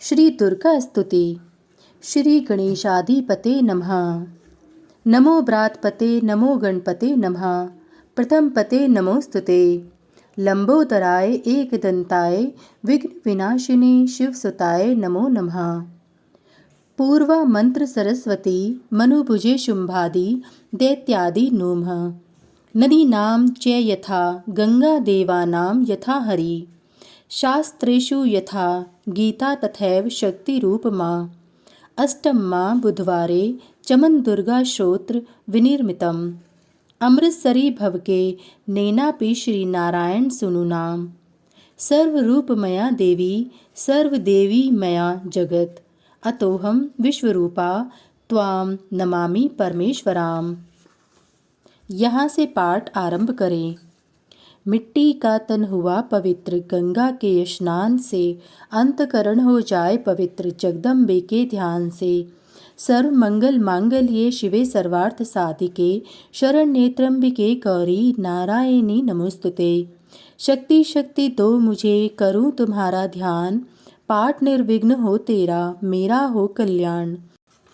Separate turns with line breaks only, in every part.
श्री दुर्गा स्तुति। श्री गणेशाधिपते नमः। नमो ब्रातपते नमो गणपते नमः। प्रथम पते नमोस्तुते। लंबोदराय एकदंताय विघ्न विनाशिने शिवसुताय नमो नमः। पूर्वा मंत्र सरस्वती मनुभुजे शुंभादि दैत्यादि नोमः। नदीनां च यथा गंगा देवानां यथा हरि। शास्त्रेषु यथा गीता तथैव शक्तिरूपमा। अष्टम्मा बुधवारे चमन दुर्गा श्रोत्र विनिर्मितम्। अमृतसरी भवके नैनापि श्री नारायण सुनु नाम। सर्वरूपमया देवी सर्वदेवी मया जगत। अतोहम विश्वरूपा त्वाम नमामि परमेश्वराम। यहाँ से पाठ आरंभ करें। मिट्टी का तन हुआ पवित्र गंगा के स्नान से। अंतकरण हो जाए पवित्र जगदम्बे के ध्यान से। सर्व मंगल मांगल्ये शिवे सर्वार्थ साधिके। शरण्ये त्र्यंबिके गौरी नारायणी नमोस्तुते। शक्ति शक्ति दो मुझे करूं तुम्हारा ध्यान। पाठ निर्विघ्न हो तेरा मेरा हो कल्याण।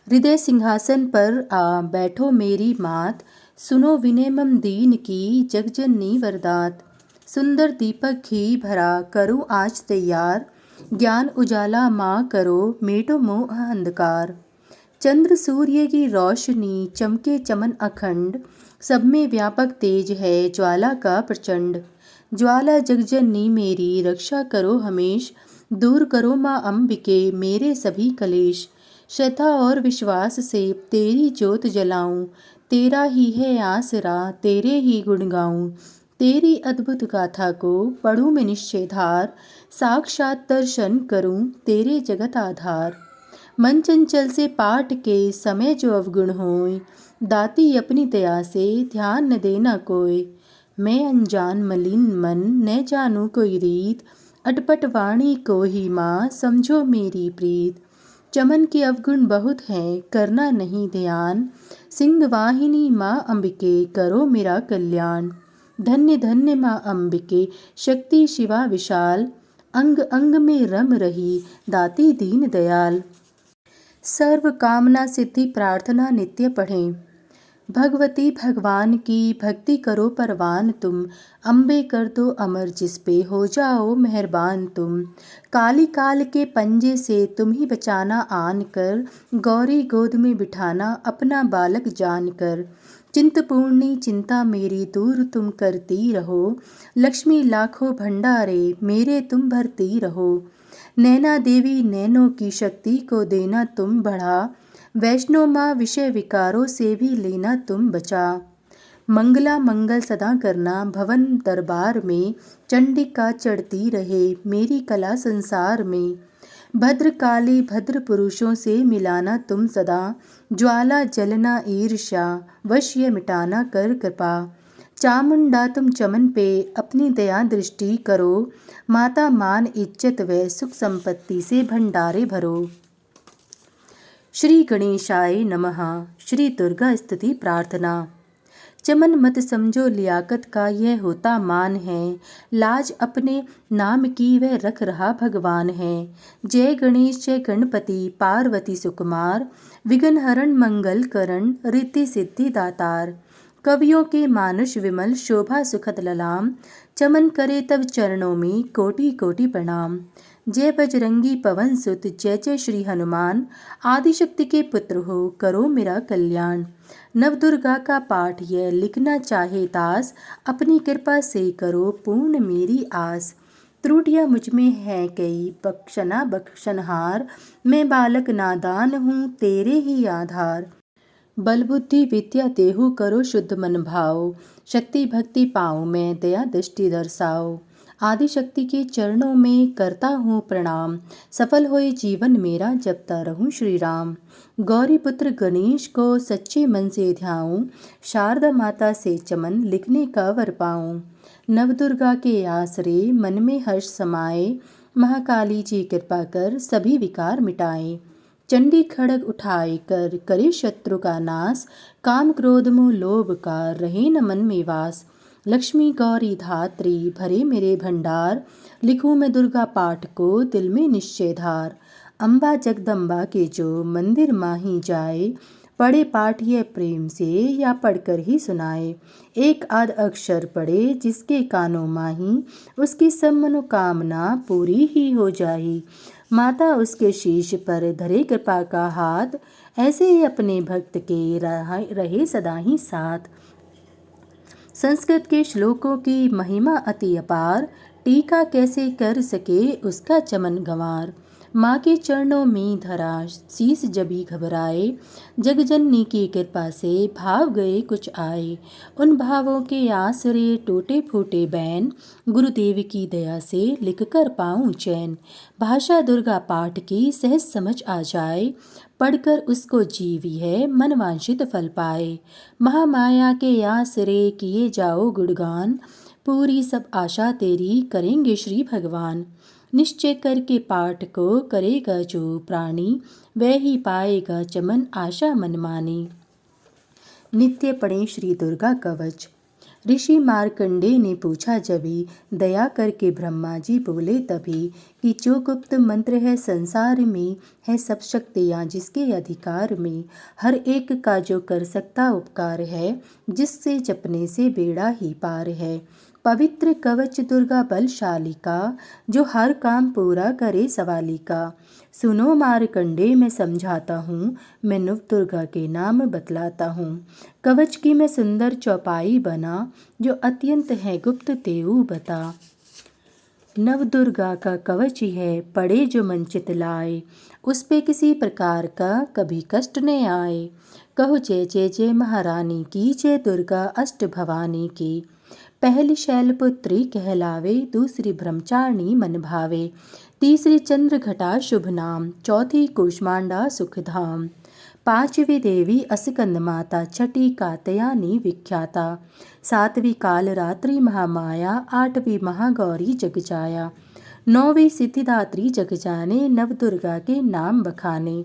हृदय सिंहासन पर आ बैठो मेरी मात। सुनो विनय मम दीन की जगजननी वरदात। सुंदर दीपक घी भरा करूं आज तैयार। ज्ञान उजाला माँ करो मेटो मोह अंधकार। चंद्र सूर्य की रोशनी चमके चमन अखंड। सब में व्यापक तेज है ज्वाला का प्रचंड। ज्वाला जगजननी मेरी रक्षा करो हमेश। दूर करो माँ अंबिके मेरे सभी कलेश। श्रद्धा और विश्वास से तेरी ज्योत जलाऊं। तेरा ही है आसरा तेरे ही गुण गाऊं। तेरी अद्भुत गाथा को पढ़ूं मैं निश्चयधार। साक्षात दर्शन करूं तेरे जगत आधार। मन चंचल से पाठ के समय जो अवगुण होय। दाती अपनी दया से ध्यान न देना कोय। मैं अनजान मलिन मन न जानू कोई रीत। अटपट वाणी को ही माँ समझो मेरी प्रीत। चमन के अवगुण बहुत हैं करना नहीं ध्यान। सिंह वाहिनी माँ अंबिके करो मेरा कल्याण। धन्य धन्य माँ अंबिके शक्ति शिवा विशाल। अंग अंग में रम रही दाती दीन दयाल। सर्व कामना सिद्धि प्रार्थना नित्य पढ़ें। भगवती भगवान की भक्ति करो परवान तुम। अम्बे कर दो अमर जिस पे हो जाओ मेहरबान तुम। काली काल के पंजे से तुम ही बचाना आन कर। गौरी गोद में बिठाना अपना बालक जान कर। चिंतपूर्णी चिंता मेरी दूर तुम करती रहो। लक्ष्मी लाखों भंडारे मेरे तुम भरती रहो। नैना देवी नैनों की शक्ति को देना तुम बढ़ा। वैष्णो माँ विषय विकारों से भी लेना तुम बचा। मंगला मंगल सदा करना भवन दरबार में। चंडिका चढ़ती रहे मेरी कला संसार में। भद्र काली भद्र पुरुषों से मिलाना तुम सदा। ज्वाला जलना ईर्ष्या वश्य मिटाना कर कृपा। चामुंडा तुम चमन पे अपनी दया दृष्टि करो। माता मान इज्जत व सुख संपत्ति से भंडारे भरो। श्री गणेशाय नमः। श्री दुर्गा स्तुति प्रार्थना। चमन मत समझो लियाकत का यह होता मान है। लाज अपने नाम की वह रख रहा भगवान है। जय गणेश जय गणपति पार्वती सुकुमार। विघ्न हरण मंगल करण रिद्धि सिद्धि दातार। कवियों के मानुष विमल शोभा सुखद ललाम। चमन करे तब चरणों में कोटि कोटि प्रणाम। जय बजरंगी पवन सुत जय जय श्री हनुमान। आदिशक्ति के पुत्र हो करो मेरा कल्याण। नवदुर्गा का पाठ यह लिखना चाहे दास। अपनी कृपा से करो पूर्ण मेरी आस। त्रुटियाँ मुझ में हैं कई बख्शना बख्शनहार। मैं बालक नादान हूँ तेरे ही आधार। बल बुद्धि विद्या देहु करो शुद्ध मन भाव। शक्ति भक्ति पाऊँ मैं दया दृष्टि दर्शाओ। आदि शक्ति के चरणों में करता हूँ प्रणाम। सफल होए जीवन मेरा जपता रहूँ श्री राम। गौरी पुत्र गणेश को सच्चे मन से ध्याऊँ। शारदा माता से चमन लिखने का वर पाऊँ। नवदुर्गा के आसरे मन में हर्ष समाए। महाकाली जी कृपा कर सभी विकार मिटाए। चंडी खड़ग उठाए कर करे शत्रु का नाश। काम क्रोध मोह लोभ का रहे न मन में वास। लक्ष्मी गौरी धात्री भरे मेरे भंडार। लिखूं मैं दुर्गा पाठ को दिल में निश्चय धार। अम्बा जगदम्बा के जो मंदिर माही जाए, पढ़े पाठ यह प्रेम से या पढ़कर ही सुनाए। एक आध अक्षर पढ़े जिसके कानों माही, उसकी सब मनोकामना पूरी ही हो जाही। माता उसके शीश पर धरे कृपा का हाथ, ऐसे ही अपने भक्त के रहे सदा ही साथ। संस्कृत के श्लोकों की महिमा अति अपार, टीका कैसे कर सके उसका चमन गंवार। माँ के चरणों में धरा शीस जभी घबराए, जगजननी की कृपा से भाव गए कुछ आए। उन भावों के आसरे टूटे फूटे बैन, गुरुदेव की दया से लिख कर पाऊँ चैन। भाषा दुर्गा पाठ की सहज समझ आ जाए, पढ़कर उसको जीवी है मन वांछित फल पाए। महामाया के आसरे किए जाओ गुणगान, पूरी सब आशा तेरी करेंगे श्री भगवान। निश्चय करके पाठ को करेगा जो प्राणी, वह ही पाएगा चमन आशा मन मानी। नित्य पढ़ें श्री दुर्गा कवच। ऋषि मार्कंडेय ने पूछा जभी, दया करके ब्रह्मा जी बोले तभी, कि जो गुप्त मंत्र है संसार में, है सब शक्तियाँ जिसके अधिकार में। हर एक का जो कर सकता उपकार है, जिससे जपने से बेड़ा ही पार है। पवित्र कवच दुर्गा बलशाली का, जो हर काम पूरा करे सवाली का। सुनो मार्कंडेय मैं समझाता हूँ, मैं नव दुर्गा के नाम बतलाता हूँ। कवच की मैं सुंदर चौपाई बना, जो अत्यंत है गुप्त तेऊ बता। नव दुर्गा का कवच ही है, पढ़े जो मन चित लाए, उस पे किसी प्रकार का कभी कष्ट न आए। कहो जय जय जय महारानी की, जय दुर्गा अष्ट भवानी की। पहली शैलपुत्री कहलावे, दूसरी ब्रह्मचारिणी मन भावे, तीसरी चंद्रघटा शुभ नाम, चौथी कूष्मांडा सुखधाम। पांचवी देवी अस्कंद माता, छठी कात्यायनी विख्याता, सातवीं कालरात्रि महामाया, आठवीं महागौरी जगजाया, नौवीं सिद्धिदात्री जग जाने, नव दुर्गा के नाम बखाने।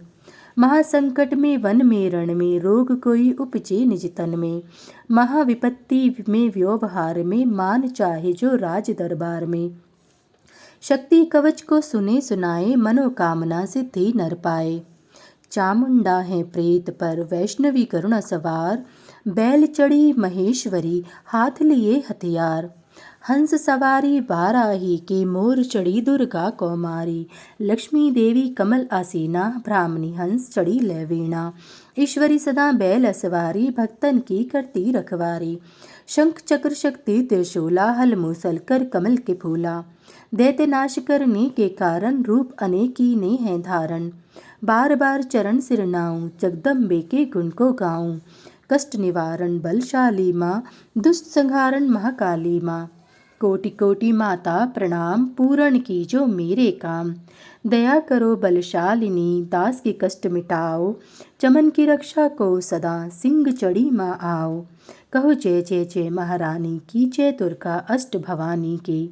महासंकट में वन में रण में, रोग कोई उपजे निज तन में, महाविपत्ति में व्यवहार में, मान चाहे जो राज दरबार में। शक्ति कवच को सुने सुनाए, मनोकामना सिद्धि नर पाए। चामुंडा है प्रेत पर, वैष्णवी करुणा सवार, बैल चढ़ी महेश्वरी, हाथ लिए हथियार। हंस सवारी बाराही की, मोर चढ़ी दुर्गा कौमारी, लक्ष्मी देवी कमल आसीना, ब्राह्मणी हंस चढ़ी लैवीणा। ईश्वरी सदा बैल सवारी, भक्तन की करती रखवारी। शंख चक्र शक्ति त्रिशूला, हल मूसल कर कमल के फूला। दैत्य नाश करने के कारण, रूप अनेकी ने है धारण। बार बार चरण सिर नाऊं, जगदम्बे के गुण को गाऊं। कष्ट निवारण बलशाली माँ, दुष्ट संहारण महाकाली माँ। कोटि कोटि माता प्रणाम, पूर्ण की जो मेरे काम। दया करो बलशालिनी, दास के कष्ट मिटाओ, चमन की रक्षा को सदा सिंह चढ़ी माँ आओ। कहो जय जय जय महारानी की, जय दुर्गा अष्ट भवानी की।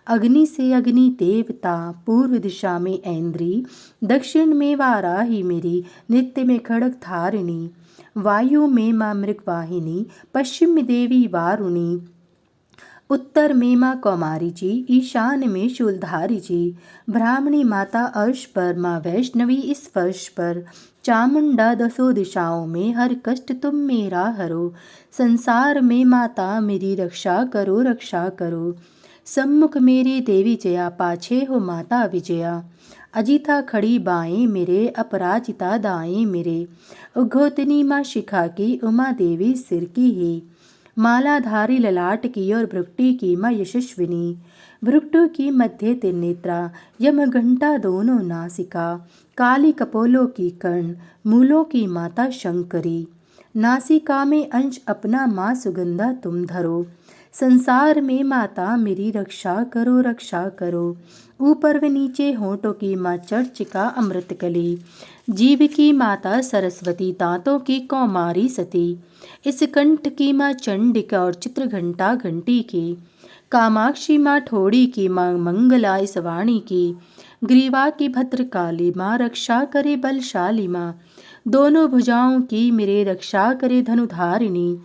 अग्नि से अग्नि देवता, पूर्व दिशा में ऐन्द्री, दक्षिण में वाराही मेरी, नृत्य में खड़ग धारिणी। वायु में माँ मृगवाहिनी, पश्चिम में देवी वारुणी, उत्तर में माँ कौमारी जी, ईशान में शूलधारी जी। ब्राह्मणी माता अर्श पर, माँ वैष्णवी इस फर्श पर, चामुंडा दसों दिशाओं में, हर कष्ट तुम मेरा हरो। संसार में माता मेरी रक्षा करो रक्षा करो। सम्मुख मेरे देवी जया, पाछे हो माता विजया। अजिता खड़ी बाएं मेरे, अपराजिता दाएं मेरे। उद्घोतनी माँ शिखा की, उमा देवी सिर की ही। मालाधारी ललाट की और भ्रुकुटी की माँ यशस्विनी। भ्रुकुटों की मध्य त्रिनेत्रा, यम घंटा दोनों नासिका। काली कपोलों की कर्ण, मूलों की माता शंकरी। नासिका में अंश अपना माँ सुगंधा तुम धरो। संसार में माता मेरी रक्षा करो रक्षा करो। ऊपर व नीचे होंठों की माँ चर्चिका अमृत कली। जीव की माता सरस्वती, दांतों की कौमारी सती। इस कंठ की माँ चंडिका और चित्रघंटा घंटी की। कामाक्षी माँ ठोड़ी की माँ मंगला इस वाणी की। ग्रीवा की भद्रकाली माँ, रक्षा करे बलशाली माँ। दोनों भुजाओं की मेरे रक्षा करे धनुधारिणी।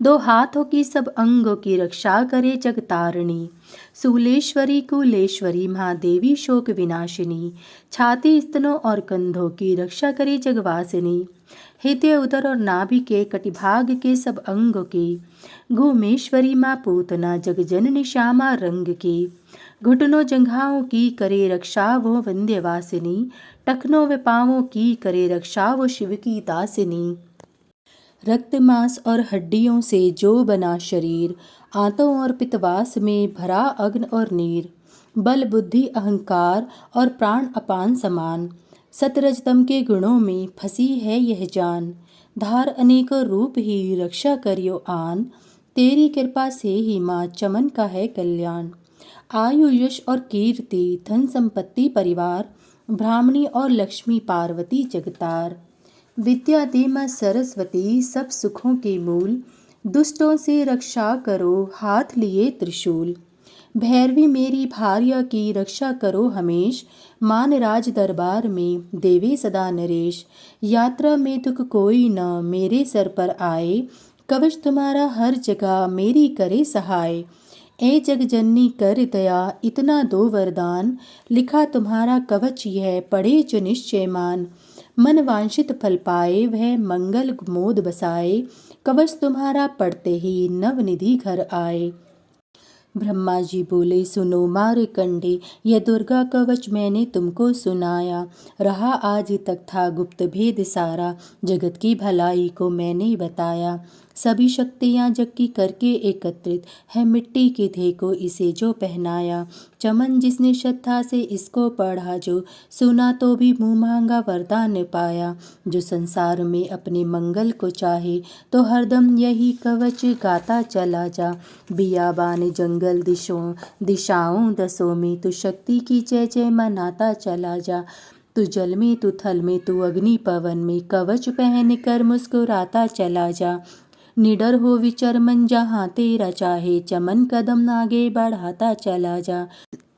दो हाथों की सब अंगों की रक्षा करे जगतारिणी। शूलेश्वरी कुलेश्वरी महादेवी शोक विनाशिनी। छाती स्तनों और कंधों की रक्षा करे जगवासिनी। हृदय उदर और नाभि के कटिभाग के सब अंगों की। घूमेश्वरी माँ पूतना जगजननी श्यामा रंग की। घुटनों जंघाओं की करे रक्षा वो विंध्यवासिनी। टखनों व पाँवों की करे रक्षा वो शिव की दासिनी। रक्त मांस और हड्डियों से जो बना शरीर, आंतों और पित्तवास में भरा अग्न और नीर। बल बुद्धि अहंकार और प्राण अपान समान। सतरजतम के गुणों में फंसी है यह जान। धार अनेकों रूप ही रक्षा करियो आन। तेरी कृपा से ही माँ चमन का है कल्याण। आयु यश और कीर्ति धन संपत्ति परिवार। ब्राह्मणी और लक्ष्मी पार्वती जगतार। विद्या दे माँ सरस्वती सब सुखों के मूल। दुष्टों से रक्षा करो हाथ लिए त्रिशूल। भैरवी मेरी भार्या की रक्षा करो हमेश। मान राज दरबार में देवे सदा नरेश। यात्रा में दुख कोई न मेरे सर पर आए। कवच तुम्हारा हर जगह मेरी करे सहाय। ए जगजननी कर दया इतना दो वरदान। लिखा तुम्हारा कवच यह पढ़े जो निश्चय मान। मन वांछित फल पाए वह मंगल मोद बसाए। कवच तुम्हारा पढ़ते ही नवनिधि घर आए। ब्रह्मा जी बोले सुनो मार्कंडे, यह दुर्गा कवच मैंने तुमको सुनाया। रहा आज तक था गुप्त भेद सारा। जगत की भलाई को मैंने बताया। सभी शक्तियाँ जग की करके एकत्रित है मिट्टी के थे को इसे जो पहनाया। चमन जिसने श्रद्धा से इसको पढ़ा जो सुना तो भी मुँह मांगा वरदान पाया। जो संसार में अपने मंगल को चाहे तो हरदम यही कवच गाता चला जा। बियाबान जंगल दिशाओं दसों में तू शक्ति की जय जय मनाता चला जा। तू जल में तू थल में तू अग्नि पवन में कवच पहन कर मुस्कुराता चला जा। निडर हो विचर मन जहाँ तेरा चाहे चमन कदम आगे बढ़ाता चला जा।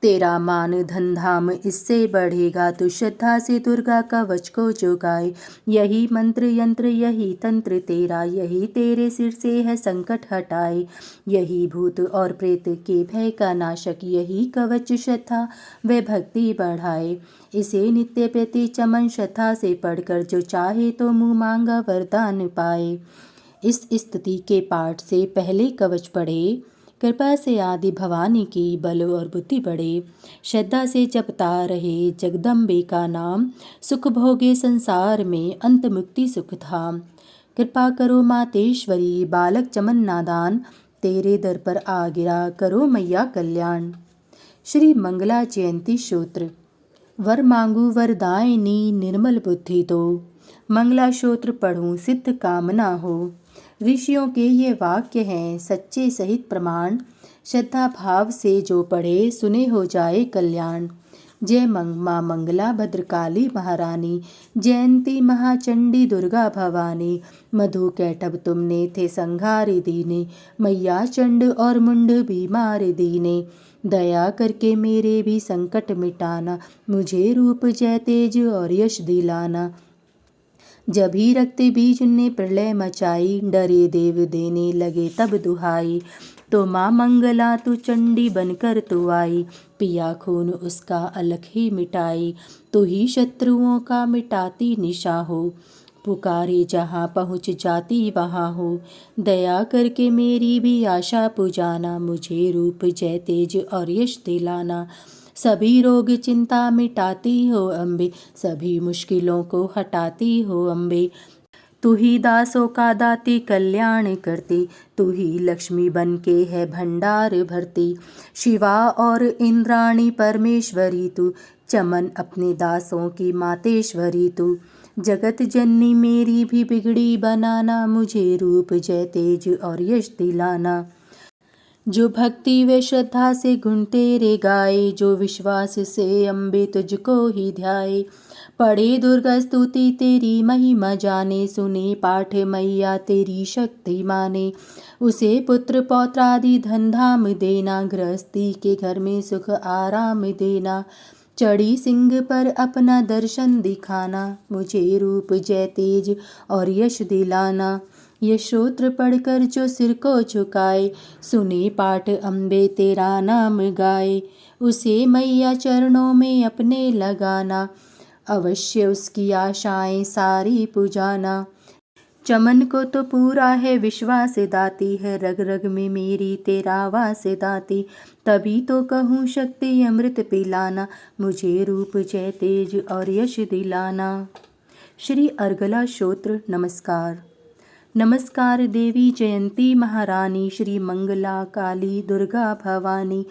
तेरा मान धन धाम इससे बढ़ेगा तू श्रद्धा से दुर्गा कवच को जो गाए। यही मंत्र यंत्र यही तंत्र तेरा यही तेरे सिर से है संकट हटाए। यही भूत और प्रेत के भय का नाशक यही कवच श्रद्धा व भक्ति बढ़ाए। इसे नित्य प्रति चमन श्रद्धा से पढ़कर जो चाहे तो मुँह मांगा वरदान पाए। इस स्तुति के पाठ से पहले कवच पढ़े। कृपा से आदि भवानी की बल और बुद्धि बढ़े। श्रद्धा से जपता रहे जगदम्बे का नाम। सुख भोगे संसार में अंत मुक्ति सुख धाम। कृपा करो मातेश्वरी बालक चमन नादान। तेरे दर पर आ गिरा करो मैया कल्याण। श्री मंगला जयंती स्तोत्र। वर मांगू वरदायिनी निर्मल बुद्धि दो। मंगला स्तोत्र पढ़ूं सिद्ध कामना हो। ऋषियों के ये वाक्य हैं सच्चे सहित प्रमाण। श्रद्धा भाव से जो पढ़े सुने हो जाए कल्याण। जय माँ मंगला भद्रकाली महारानी। जयंती महाचंडी दुर्गा भवानी। मधु कैटभ तुमने थे संघारी दीने। मैया चंड और मुंड बीमार दीने। दया करके मेरे भी संकट मिटाना। मुझे रूप जय तेज और यश दिलाना। जब ही रक्त बीज ने प्रलय मचाई। डरे देव देने लगे तब दुहाई। तो माँ मंगला तू चंडी बनकर तू आई। पिया खून उसका अलख ही मिटाई। तू ही शत्रुओं का मिटाती निशा हो। पुकारे जहाँ पहुँच जाती वहाँ हो। दया करके मेरी भी आशा पुजाना। मुझे रूप जय तेज और यश दिलाना। सभी रोग चिंता मिटाती हो अम्बे। सभी मुश्किलों को हटाती हो अम्बे। तू ही दासों का दाती कल्याण करती। तू ही लक्ष्मी बन के है भंडार भरती। शिवा और इंद्राणी परमेश्वरी तू। चमन अपने दासों की मातेश्वरी तू। जगत जननी मेरी भी बिगड़ी बनाना। मुझे रूप जय तेज और यश दिलाना। जो भक्ति व श्रद्धा से गुण तेरे गाए। जो विश्वास से अम्बे तुझको ही ध्याए। पढ़े दुर्गा स्तुति तेरी महिमा जाने। सुने पाठ मैया तेरी शक्ति माने। उसे पुत्र पौत्र आदि धन धाम देना। गृहस्थी के घर में सुख आराम देना। चढ़ी सिंह पर अपना दर्शन दिखाना। मुझे रूप जय तेज और यश दिलाना। ये श्रोत्र पढ़कर जो सिर को झुकाए, सुने पाठ अम्बे तेरा नाम गाए, उसे मैया चरणों में अपने लगाना, अवश्य उसकी आशाएं सारी पुजाना। चमन को तो पूरा है विश्वास दाती है, रग रग में मेरी तेरा वास दाती, तभी तो कहूँ शक्ति अमृत पिलाना, मुझे रूप जय तेज और यश दिलाना। श्री अर्गला स्तोत्र। नमस्कार। नमस्कार देवी जयंती महारानी, श्री मंगला काली दुर्गा भवानी,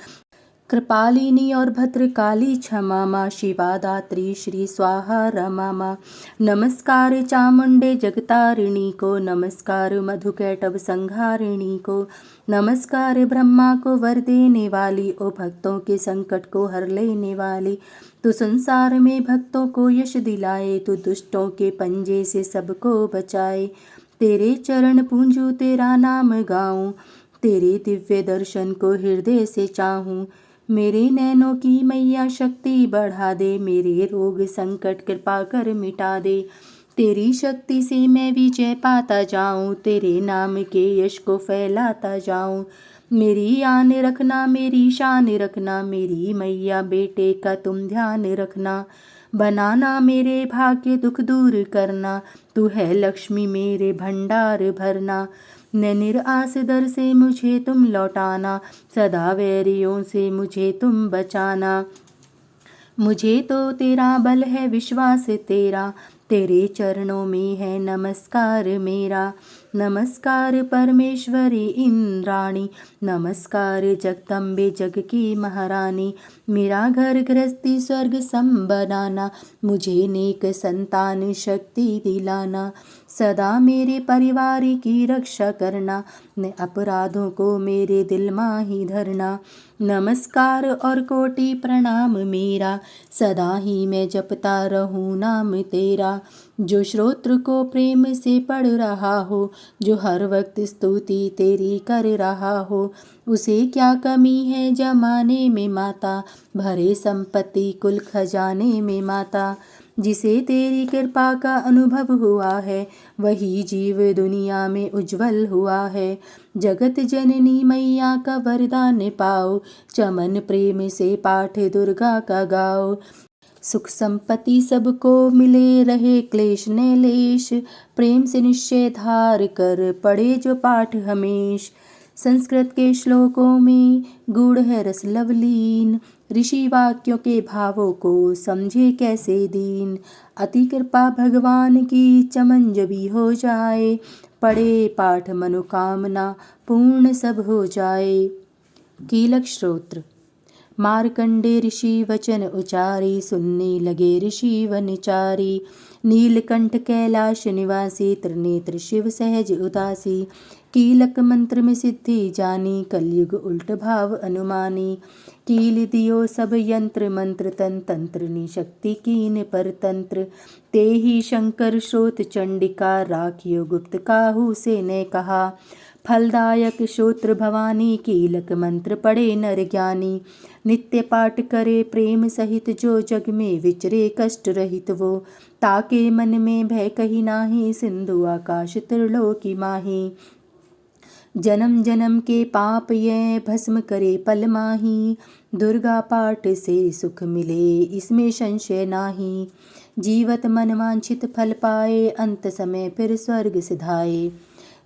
कृपालिनी और भद्रकाली क्षमा माँ, शिवा दात्री श्री स्वाहा रमा माँ। नमस्कार चामुंडे जगतारिणी को, नमस्कार मधुकैटभ संहारिणी को, नमस्कार ब्रह्मा को वर देने वाली, ओ भक्तों के संकट को हर लेने वाली। तू संसार में भक्तों को यश दिलाए, तू दुष्टों के पंजे से सबको बचाए। तेरे चरण पूंजूं तेरा नाम गाऊं, तेरे दिव्य दर्शन को हृदय से चाहूं। मेरे नैनों की मैया शक्ति बढ़ा दे, मेरे रोग संकट कृपा कर मिटा दे। तेरी शक्ति से मैं विजय पाता जाऊं, तेरे नाम के यश को फैलाता जाऊं। मेरी आन रखना, मेरी शान रखना, मेरी मैया बेटे का तुम ध्यान रखना। बनाना मेरे भाग्य दुख दूर करना, तू है लक्ष्मी मेरे भंडार भरना। निराश दर से मुझे तुम लौटाना, सदा वैरियों से मुझे तुम बचाना। मुझे तो तेरा बल है विश्वास तेरा, तेरे चरणों में है नमस्कार मेरा। नमस्कार परमेश्वरी इंद्राणी, नमस्कार जगदम्बे जग की महारानी। मेरा घर गृहस्थी स्वर्ग सम बनाना, मुझे नेक संतान शक्ति दिलाना। सदा मेरे परिवार की रक्षा करना, न अपराधों को मेरे दिल में ही धरना। नमस्कार और कोटि प्रणाम मेरा, सदा ही मैं जपता रहूं नाम तेरा। जो श्रोत्र को प्रेम से पढ़ रहा हो, जो हर वक्त स्तुति तेरी कर रहा हो, उसे क्या कमी है जमाने में माता, भरे संपत्ति कुल खजाने में माता। जिसे तेरी कृपा का अनुभव हुआ है, वही जीव दुनिया में उज्जवल हुआ है। जगत जननी मैया का वरदान पाओ, चमन प्रेम से पाठ दुर्गा का गाओ। सुख संपत्ति सबको मिले रहे क्लेश न लेश, प्रेम से निश्चय धार कर पढ़े जो पाठ हमेश। संस्कृत के श्लोकों में गूढ़ है रस लवलीन, ऋषि वाक्यों के भावों को समझे कैसे दीन। अति कृपा भगवान की चमन जभी हो जाए, पढ़े पाठ मनोकामना पूर्ण सब हो जाए। कीलक स्तोत्र। मार्कंडे ऋषि वचन उचारी, सुनने लगे ऋषि वनचारी। नीलकंठ कैलाश निवासी, त्रिनेत्र शिव सहज उदासी। कीलक मंत्र में सिद्धि जानी, कलयुग उल्ट भाव अनुमानी। कील दियो सब यंत्र मंत्र, तन तंत्र नि शक्ति कीन पर तंत्र। ते ही शंकर श्रोत चंडिका, राखियो गुप्त काहू से ने कहा। फलदायक श्रोत्र भवानी, कीलक मंत्र पढ़े नर ज्ञानी। नित्य पाठ करे प्रेम सहित, जो जग में विचरे कष्ट रहित वो। ताके मन में भय कही नाही, सिंधु आकाश त्रिलोकी माही। जन्म जन्म के पाप ये भस्म करे पल माही, दुर्गा पाठ से सुख मिले इसमें संशय नाही। जीवत मन वांछित फल पाए, अंत समय फिर स्वर्ग सिधाए।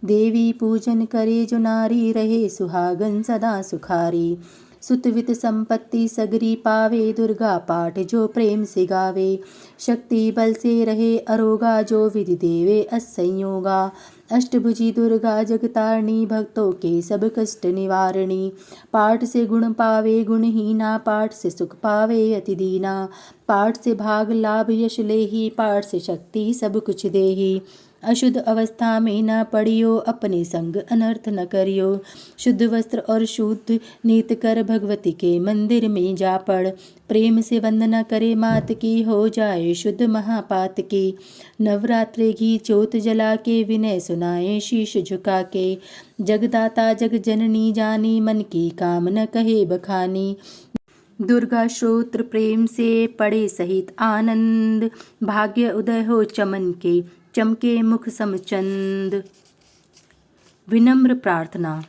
देवी पूजन करे जो नारी, रहे सुहागन सदा सुखारी। सुतवित संपत्ति सगरी पावे, दुर्गा पाठ जो प्रेम से गावे। शक्ति बल से रहे अरोगा, जो विधि देवे असंयोगा। अष्टभुजी दुर्गा जगतारिणी, भक्तों के सब कष्ट निवारिणी। पाठ से गुण पावे गुणहीना, पाठ से सुख पावे अति दीना। पाठ से भाग लाभ यश लेही, पाठ से शक्ति सब कुछ देही। अशुद्ध अवस्था में न पड़ियो, अपने संग अनर्थ न करियो। शुद्ध वस्त्र और शुद्ध नीत कर, भगवती के मंदिर में जा पड़। प्रेम से वंदना करे मात की, हो जाए शुद्ध महापात की। नवरात्रि घी ज्योत जला के, विनय सुनाए शीश झुका के। जगदाता जग जननी जानी, मन की काम न कहे बखानी। दुर्गा स्तोत्र प्रेम से पढ़े सहित आनंद, भाग्य उदय हो चमन के, चमके मुख समचंद। विनम्र प्रार्थना।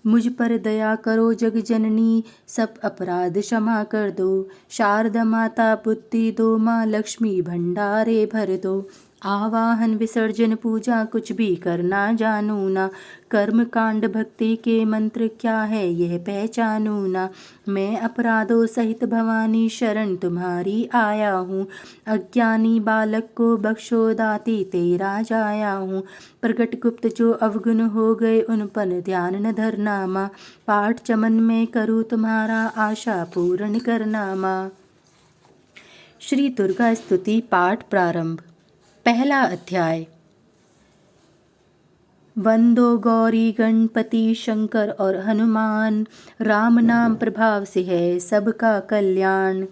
मुझ पर दया करो जग जननी, सब अपराध क्षमा कर दो। शारदा माता बुद्धि दो, माँ लक्ष्मी भंडारे भर दो। आवाहन विसर्जन पूजा कुछ भी करना जानू ना। कर्म कांड भक्ति के मंत्र क्या है यह पहचानू ना। मैं अपराधों सहित भवानी शरण तुम्हारी आया हूँ। अज्ञानी बालक को बख्शो दाती तेरा जाया हूँ। प्रगट गुप्त जो अवगुण हो गए उन पर ध्यान न धरना माँ। पाठ चमन में करूँ तुम्हारा आशा पूर्ण करना माँ। श्री दुर्गा स्तुति पाठ प्रारंभ। पहला अध्याय। वंदो गौरी गणपति शंकर और हनुमान, राम नाम प्रभाव से है सबका कल्याण।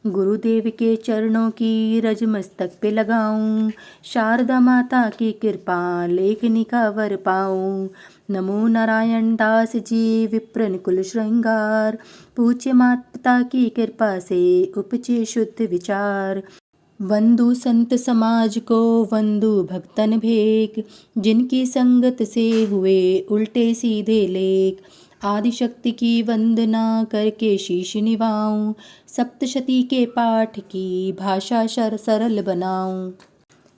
गुरुदेव के चरणों की रज मस्तक पे लगाऊं, शारदा माता की कृपा लेखनी का वर पाऊं। नमो नारायण दास जी विप्रन कुल श्रृंगार, पूज्य माता की कृपा से उपजे शुद्ध विचार। वंदु संत समाज को वंदु भक्तन भेक, जिनकी संगत से हुए उल्टे सीधे लेख। आदिशक्ति की वंदना करके शीश निवाऊं, सप्तशती के पाठ की भाषा सरल बनाऊं।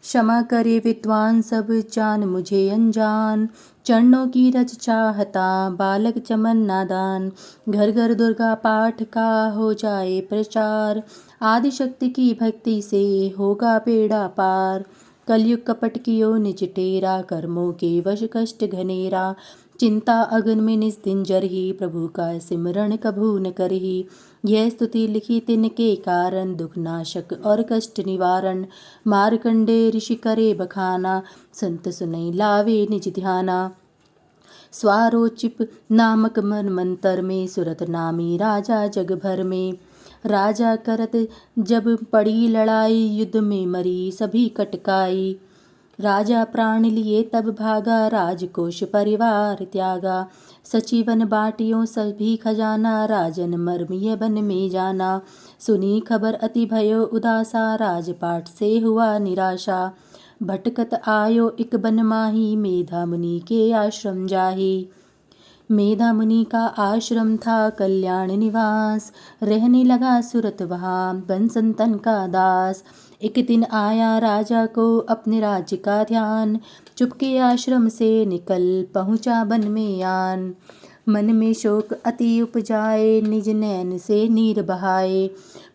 क्षमा करे विद्वान सब जान मुझे अनजान, चरणों की रज चाहता बालक चमन नादान। घर घर दुर्गा पाठ का हो जाए प्रचार, आदिशक्ति की भक्ति से होगा बेड़ा पार। कलयुग कपट कियो निज टेरा, कर्मों के वश कष्ट घनेरा। चिंता अगन में निज दिन जरही, प्रभु का सिमरण कभू न करही। यह स्तुति लिखी तिनके कारण, दुख नाशक और कष्ट निवारण। मार्कंडे ऋषि करे बखाना, संत सुनई लावे निज ध्याना। स्वारोचिप नामक मन मंत्र में, सुरत नामी राजा जग भर में। राजा करत जब पड़ी लड़ाई, युद्ध में मरी सभी कटकाई। राजा प्राण लिए तब भागा, राजकोष परिवार त्यागा। सचिवन बाटियों सभी खजाना, राजन मर्मिय बन में जाना। सुनी खबर अति भयो उदासा, राजपाट से हुआ निराशा। भटकत आयो इक बन माही, मेधा मुनि के आश्रम जाही। मेधा मुनि का आश्रम था कल्याण निवास, रहने लगा सुरत वहाँ बन संतन का दास। एक दिन आया राजा को अपने राज्य का ध्यान, चुपके आश्रम से निकल पहुँचा बन में आन। मन में शोक अति उपजाए, निज नैन से नीर बहाए।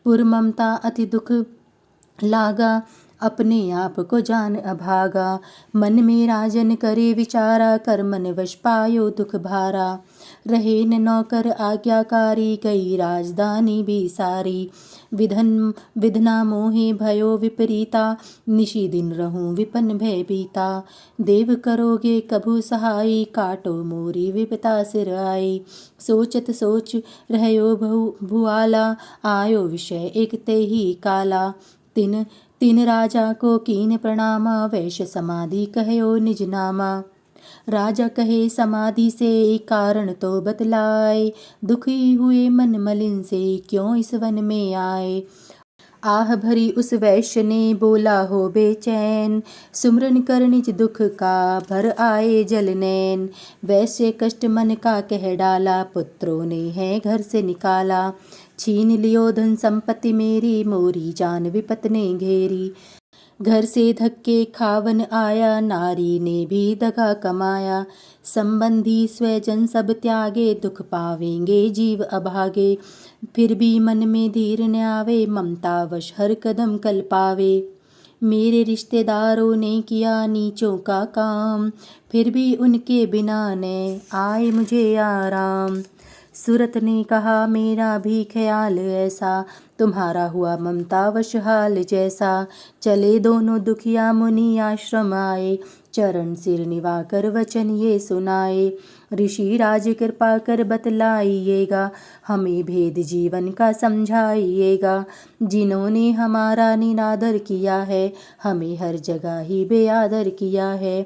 पुर ममता अति दुख लागा, अपने आप को जान अभागा। मन में राजन करे विचारा, कर मन वश पायो दुख भारा। रहे न नौकर आज्ञाकारी, गई राजधानी भी सारी। विधना मोहे भयो विपरीता, निशि दिन रहूं विपन भय बीता। देव करोगे कभु सहाय, काटो मोरी विपता सिर आई। सोचत सोच रहयो भुआला, आयो विषय एक ते ही काला। तिन राजा को कीन प्रणामा, वैश्य समाधि कहयो निज नामा। राजा कहे समाधि से कारण तो बतलाए, दुखी हुए मन मलिन से क्यों इस वन में आए। आह भरी उस वैश्य ने बोला हो बेचैन, सुमरन कर निज दुख का भर आए जल नैन। वैश्य कष्ट मन का कह डाला, पुत्रों ने है घर से निकाला। छीन लियो धन संपत्ति मेरी, मोरी जान विपत ने घेरी। घर से धक्के खावन आया, नारी ने भी दगा कमाया। संबंधी स्वजन सब त्यागे, दुख पावेंगे जीव अभागे। फिर भी मन में धीर न आवे, ममता वश हर कदम कल पावे। मेरे रिश्तेदारों ने किया नीचों का काम, फिर भी उनके बिना न आए मुझे आराम। सूरत ने कहा मेरा भी ख्याल ऐसा, तुम्हारा हुआ ममता वश हाल जैसा। चले दोनों दुखिया मुनि आश्रम आए, चरण सिर निवाकर वचन ये सुनाए। ऋषि राज कृपा कर बतलाइएगा, हमें भेद जीवन का समझाइएगा। जिन्होंने हमारा निरादर किया है, हमें हर जगह ही बेआदर किया है।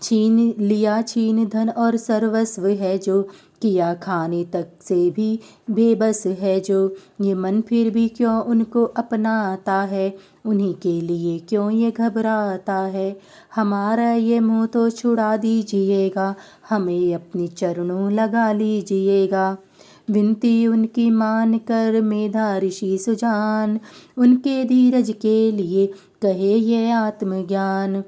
छीन लिया छीन धन और सर्वस्व है जो, किया खाने तक से भी बेबस है जो। ये मन फिर भी क्यों उनको अपनाता है, उन्हीं के लिए क्यों ये घबराता है। हमारा ये मोह तो छुड़ा दीजिएगा, हमें अपने चरणों लगा लीजिएगा। विनती उनकी मान कर मेधा ऋषि सुजान, उनके धीरज के लिए कहे ये आत्मज्ञान।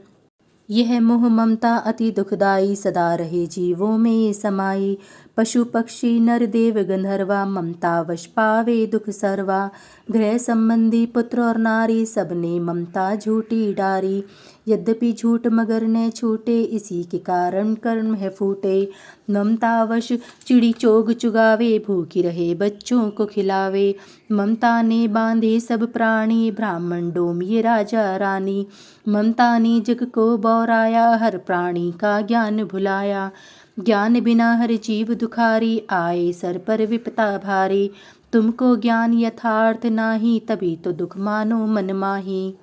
यह मोह ममता अति दुखदाई, सदा रहे जीवों में समाई। पशु पक्षी नर देव गंधर्वा, ममता वश पावे दुख सर्वा। गृह संबंधी पुत्र और नारी, सबने ममता झूठी डारी। यद्यपि झूठ मगर न छूटे, इसी के कारण कर्म है फूटे। ममता वश चिड़ी चोग चुगावे, भूखी रहे बच्चों को खिलावे। ममता ने बांधे सब प्राणी, ब्राह्मण डोमिये राजा रानी। ममता ने जग को बौराया, हर प्राणी का ज्ञान भुलाया। ज्ञान बिना हर जीव दुखारी, आए सर पर विपता भारी। तुमको ज्ञान यथार्थ नाही, तभी तो दुख मानो मन माही।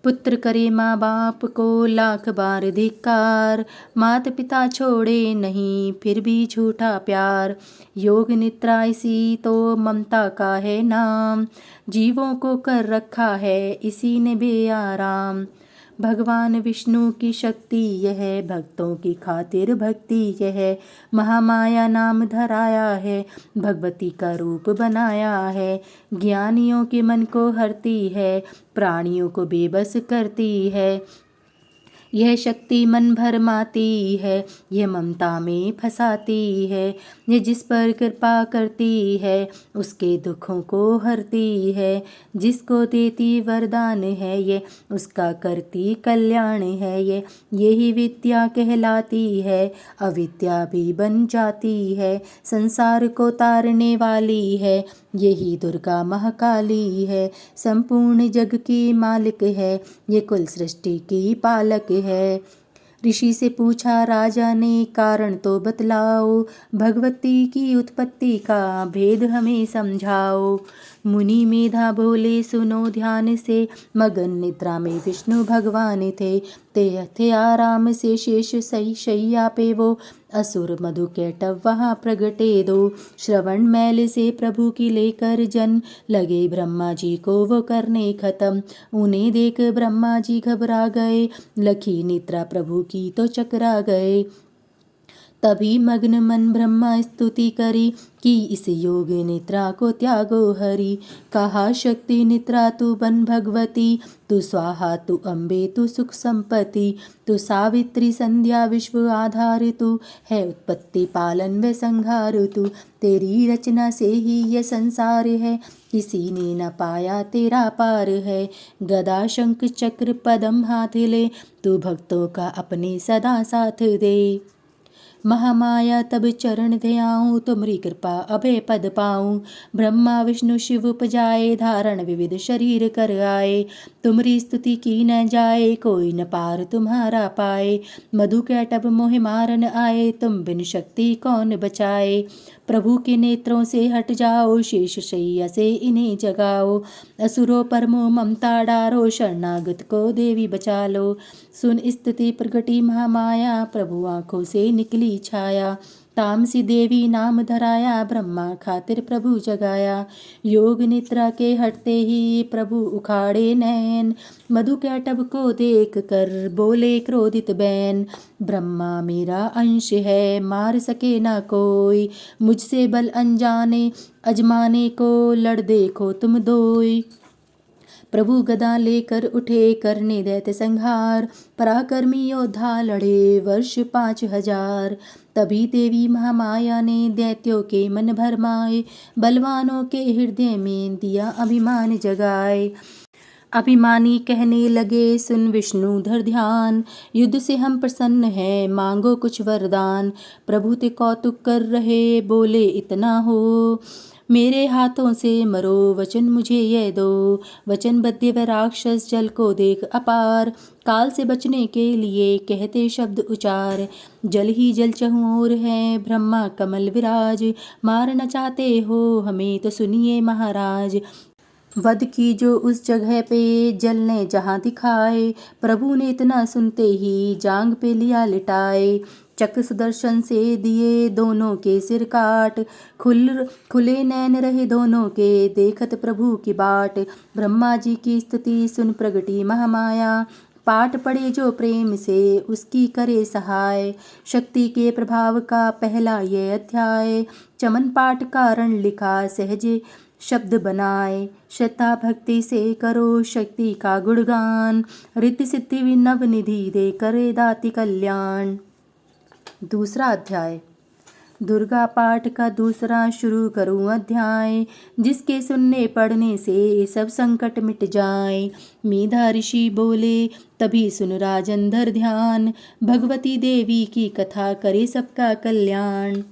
पुत्र करे माँ बाप को लाख बार धिक्कार, माता पिता छोड़े नहीं फिर भी झूठा प्यार। योग निद्रा इसी तो ममता का है नाम, जीवों को कर रखा है इसी ने बेआराम। भगवान विष्णु की शक्ति यह, भक्तों की खातिर भक्ति यह। महामाया नाम धराया है, भगवती का रूप बनाया है। ज्ञानियों के मन को हरती है, प्राणियों को बेबस करती है। यह शक्ति मन भरमाती है, यह ममता में फंसाती है। यह जिस पर कृपा करती है, उसके दुखों को हरती है। जिसको देती वरदान है ये, उसका करती कल्याण है ये। यही विद्या कहलाती है, अविद्या भी बन जाती है। संसार को तारने वाली है, यही दुर्गा महाकाली है। संपूर्ण जग की मालिक है, ये कुल सृष्टि की पालक है। ऋषि से पूछा राजा ने, कारण तो बतलाओ, भगवती की उत्पत्ति का भेद हमें समझाओ। मुनि मेधा बोले सुनो ध्यान से, मगन निद्रा में विष्णु भगवान थे। ते थे आराम से शेष सही शैया पे वो, असुर मधु कैटव वहाँ प्रगटे दो। श्रवण मैल से प्रभु की लेकर जन, लगे ब्रह्मा जी को वो करने खत्म। उन्हें देख ब्रह्मा जी घबरा गए, लखी निद्रा प्रभु की तो चकरा गए। तभी मग्न मन ब्रह्मा स्तुति करी, कि इस योग निद्रा को त्यागो हरि। कहा शक्ति निद्रा तू बन भगवती, तू स्वाहा तू अम्बे तू सुख संपत्ति। तू सावित्री संध्या विश्व आधार, तू है उत्पत्ति पालन व संहार। तू तेरी रचना से ही ये संसार है, किसी ने न पाया तेरा पार है। गदा शंख चक्र पदम हाथ ले, तू भक्तों का अपने सदा साथ दे। महामाया तब चरण ध्याऊं, तुमरी कृपा अभय पद पाऊं। ब्रह्मा विष्णु शिव उपजाए, धारण विविध शरीर कर आए। तुमरी स्तुति की न जाए, कोई न पार तुम्हारा पाए। मधु कैटभ मोहि मारन आए, तुम बिन शक्ति कौन बचाए। प्रभु के नेत्रों से हट जाओ, शेष शैया से इन्हें जगाओ। असुरों पर मोह ममता डारो, शरणागत को देवी बचा लो। सुन स्तुति प्रगटी महामाया, प्रभु आँखों से निकली छाया। तामसी देवी नाम धराया, ब्रह्मा खातिर प्रभु जगाया। योग निद्रा के हटते ही प्रभु उखाड़े नैन, मधु कैटभ को देख कर बोले क्रोधित बैन। ब्रह्मा मेरा अंश है, मार सके ना कोई। मुझसे बल अनजाने अजमाने को, लड़ देखो तुम दोई। प्रभु गदा लेकर उठे, करने दैत्य संहार। पराक्रमी योद्धा लड़े वर्ष 5000। तभी देवी महामाया ने दैत्यों के मन भरमाए, बलवानों के हृदय में दिया अभिमान जगाए। अभिमानी कहने लगे सुन विष्णु धर ध्यान, युद्ध से हम प्रसन्न हैं मांगो कुछ वरदान। प्रभु ते कौतुक कर रहे बोले इतना हो, मेरे हाथों से मरो वचन मुझे ये दो। वचनबद्ध व राक्षस जल को देख अपार, काल से बचने के लिए कहते शब्द उचार। जल ही जल चहुओर है, ब्रह्मा कमल विराज। मारना चाहते हो हमें तो सुनिए महाराज, वध की जो उस जगह पे जल ने जहाँ दिखाए, प्रभु ने इतना सुनते ही जांग पे लिया लिटाए। चक्र सुदर्शन से दिए दोनों के सिर काट, खुले नैन रहे दोनों के देखत प्रभु की बाट। ब्रह्मा जी की स्तुति सुन प्रगटी महामाया, पाठ पढ़े जो प्रेम से उसकी करे सहाय। शक्ति के प्रभाव का पहला ये अध्याय, चमन पाठ कारण लिखा सहजे शब्द बनाए। श्रद्धा भक्ति से करो शक्ति का गुणगान, रिद्धि सिद्धि नव निधि दे करे दाति कल्याण। दूसरा अध्याय, दुर्गा पाठ का दूसरा शुरू करूं अध्याय, जिसके सुनने पढ़ने से सब संकट मिट जाए। मेधा ऋषि बोले तभी सुन राजन धर ध्यान, भगवती देवी की कथा करे सबका कल्याण।